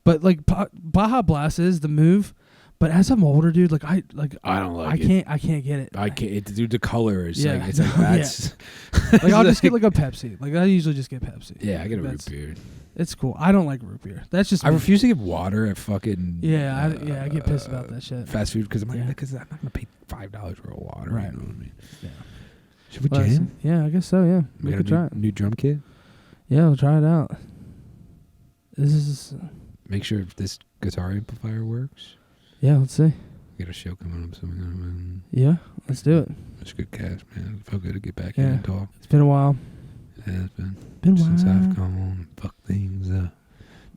but like Baja Blast is the move. But as I'm older, dude, I don't like it. I can't get it. I can't. Dude, the color is like it's like that's. Like I'll just get like a Pepsi. Like I usually just get Pepsi. Yeah, I get a root beer. It's cool. I don't like root beer. That's just. I refuse to get water at fucking. I get pissed about that shit. Fast food because I'm not gonna pay $5 for a water. Right. You know what I mean? Yeah. Should we jam? Yeah, I guess so. Yeah, We we got could try a it. new drum kit. Yeah, we'll try it out. This is. Make sure if this guitar amplifier works. Yeah, let's see. We got a show coming up, so we're gonna. Yeah, let's do it. It's good cash, man. It felt good to get back Yeah. in and talk. It's been a while. It has been Been a while. since I've gone fuck things up,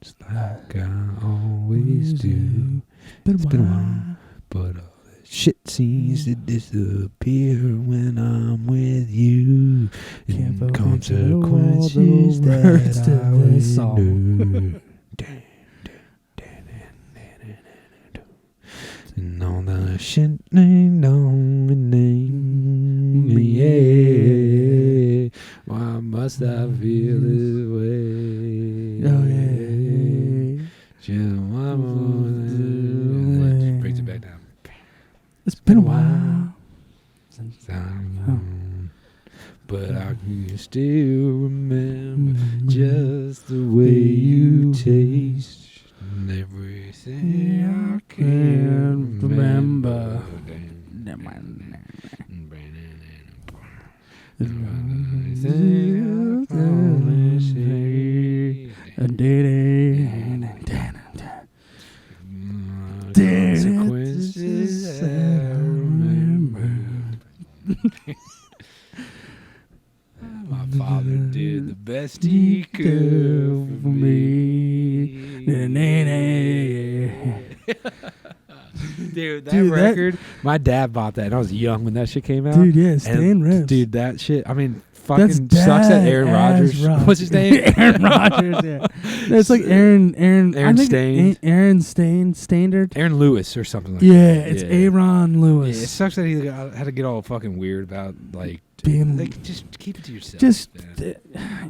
just like I always do. It's been a while, but all that shit seems to disappear when I'm with you. Can't And focus on all the consequences words that to I this song. endure. And all the shit ain't on me, yeah. Why must I feel this way? Oh, yeah. Just one more thing. Just brings it back down. It's been a while. But I can still remember just the way you taste and everything I can remember. Consequences I remember. My father did the best he could for me. Dude, that record, my dad bought that, and I was young when that shit came out. Dude, yeah, Stan And, Riffs. dude, that shit, I mean, fucking That's sucks that Aaron badass Rodgers. What's his name? Aaron Rodgers, yeah. No, it's like Aaron I think Stained. Aaron Standard. Aaron Lewis or something like Yeah, that. it's Aaron Yeah, Lewis. it sucks that he had to get all fucking weird about, like, Being- just keep it to yourself. Just, man.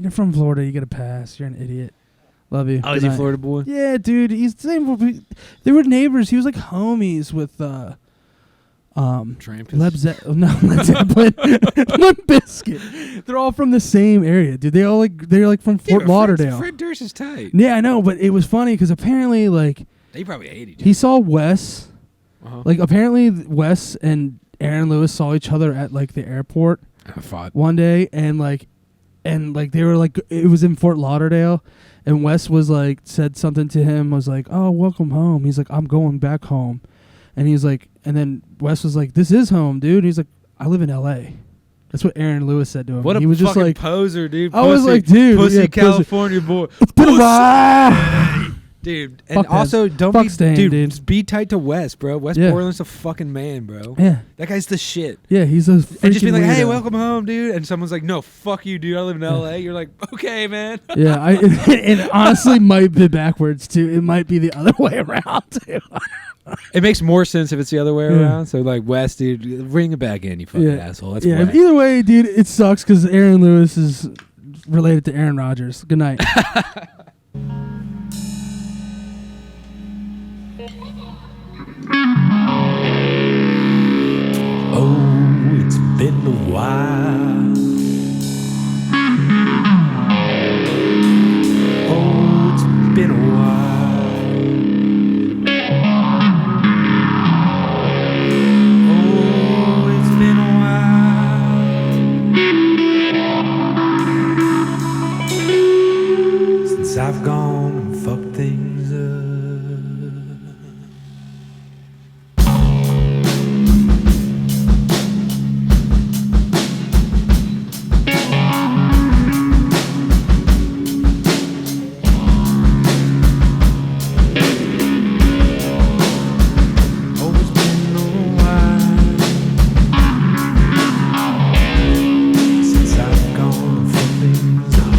you're from Florida, you get a pass. You're an idiot. Love you. Oh, Good is he a night. Florida boy? Yeah, dude. He's the same. They were neighbors. He was like homies with Trampus? Led Zeppelin. Limp Bizkit. They're all from the same area, dude. They're like from Fort Lauderdale. Fred Durst is tight. Yeah, I know, but it was funny because apparently, like, They probably hate each other. he saw Wes. Uh-huh. Like, apparently, Wes and Aaron Lewis saw each other at like the airport I fought. one day, and they were like, it was in Fort Lauderdale, and Wes was like, said something to him, was like, "Oh, welcome home." He's like, "I'm going back home," and he's like, and then Wes was like, "This is home, dude." He's like, "I live in L.A." That's what Aaron Lewis said to him. What a he was fucking just like, poser, dude. I was like, dude, pussy yeah, pussy. California boy. "It's been a while." Dude, and Fuck also don't Fuck be, Stan, dude, dude. just be tight to Wes, bro. Wes Yeah. Borland's a fucking man, bro. Yeah, That guy's the shit. yeah, he's a And just be freaking like, hey, weirdo. welcome home, dude. And someone's like, no, fuck you, dude. I live in L.A. You're like, okay, man. Yeah, it honestly might be backwards too. It might be the other way around too. It makes more sense if it's the other way Yeah. around. So, like, Wes, dude, bring it back in, you fucking asshole. That's yeah. whack. Either way, dude, it sucks because Aaron Lewis is related to Aaron Rodgers. Good night. Oh, it's been a while. Oh, it's been a while. Oh, it's been a while since I've gone and fucked things up. Oh, it's been a while since I've gone and fucked things up.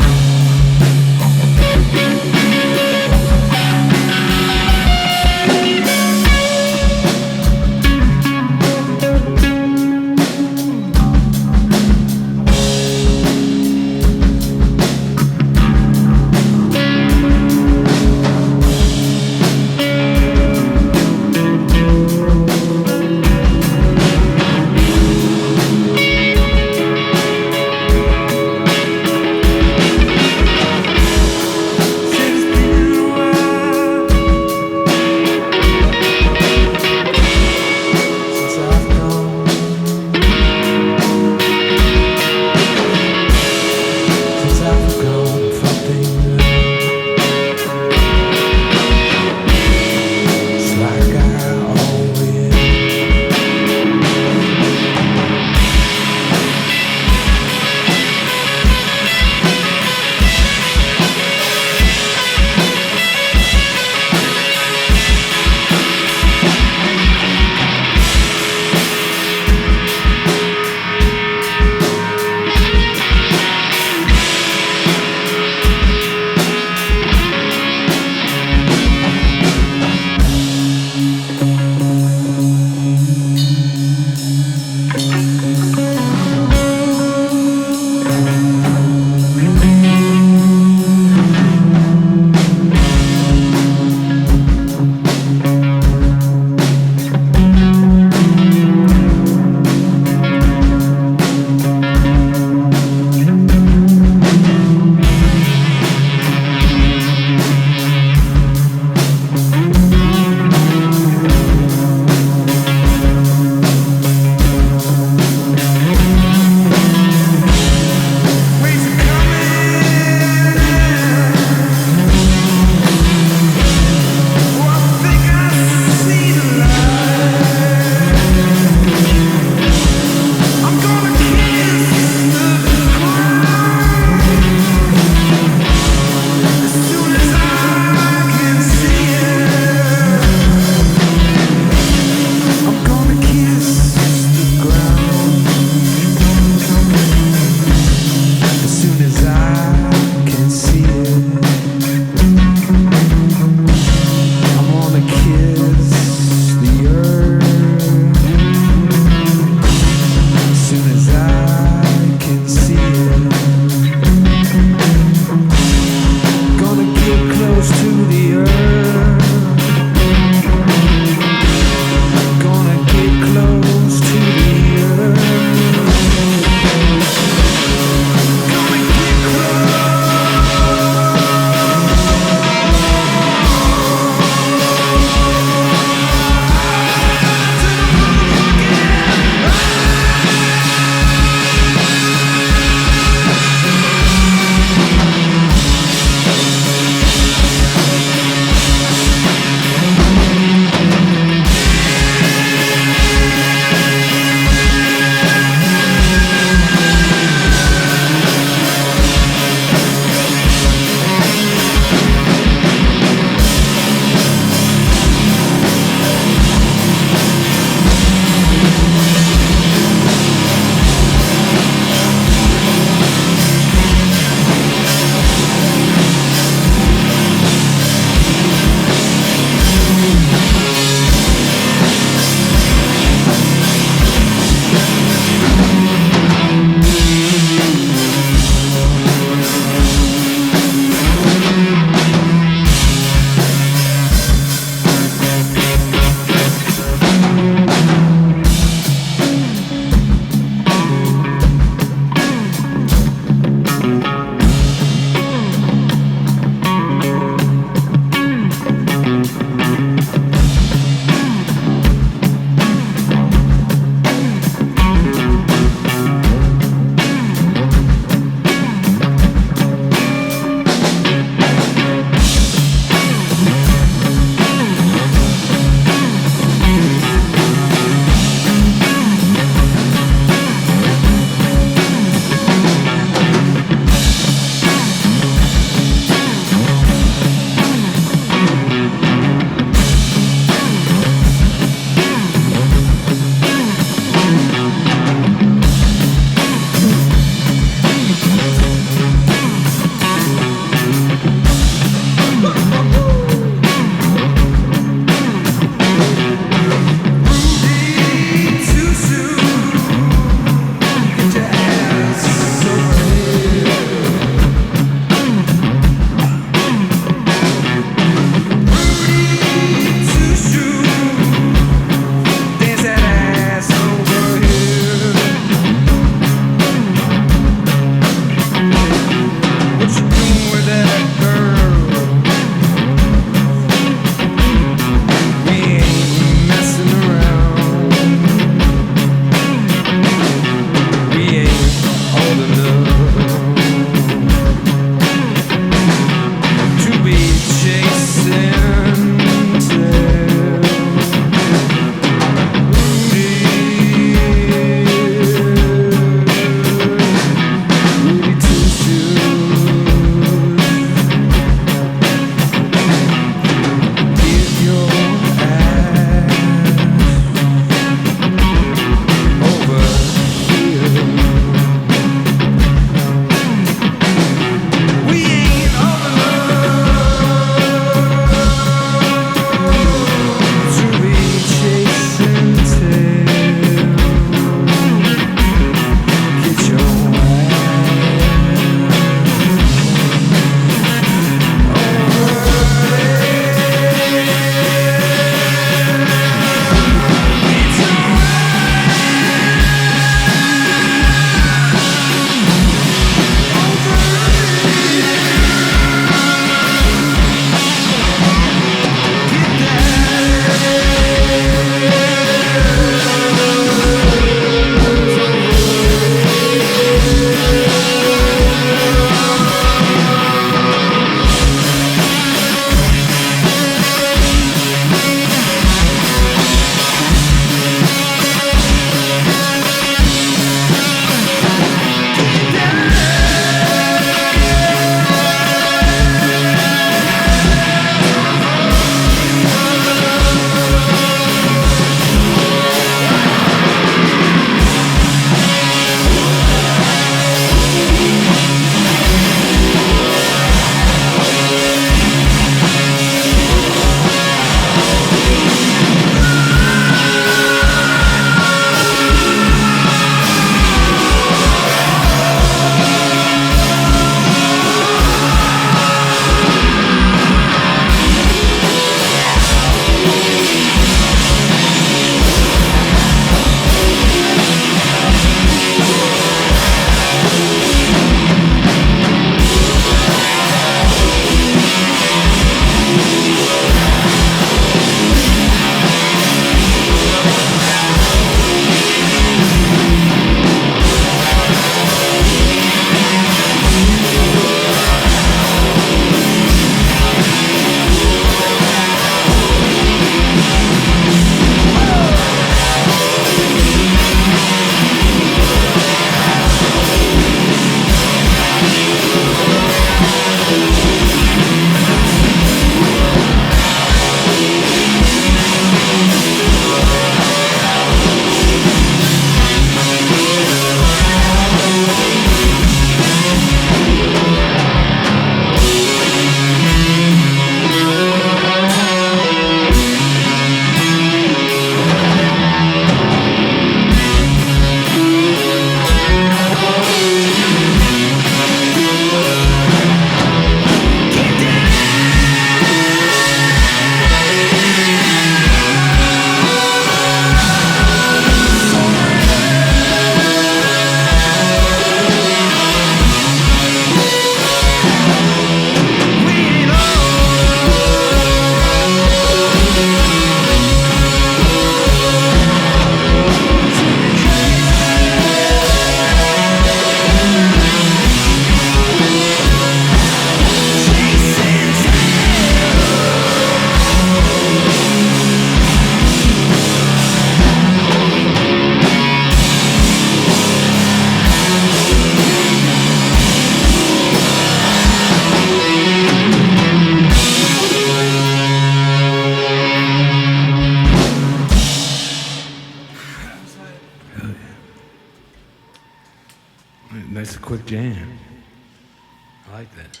I like that.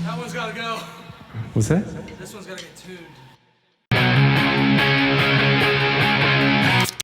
That one's gotta go. What's that? This one's gotta get tuned.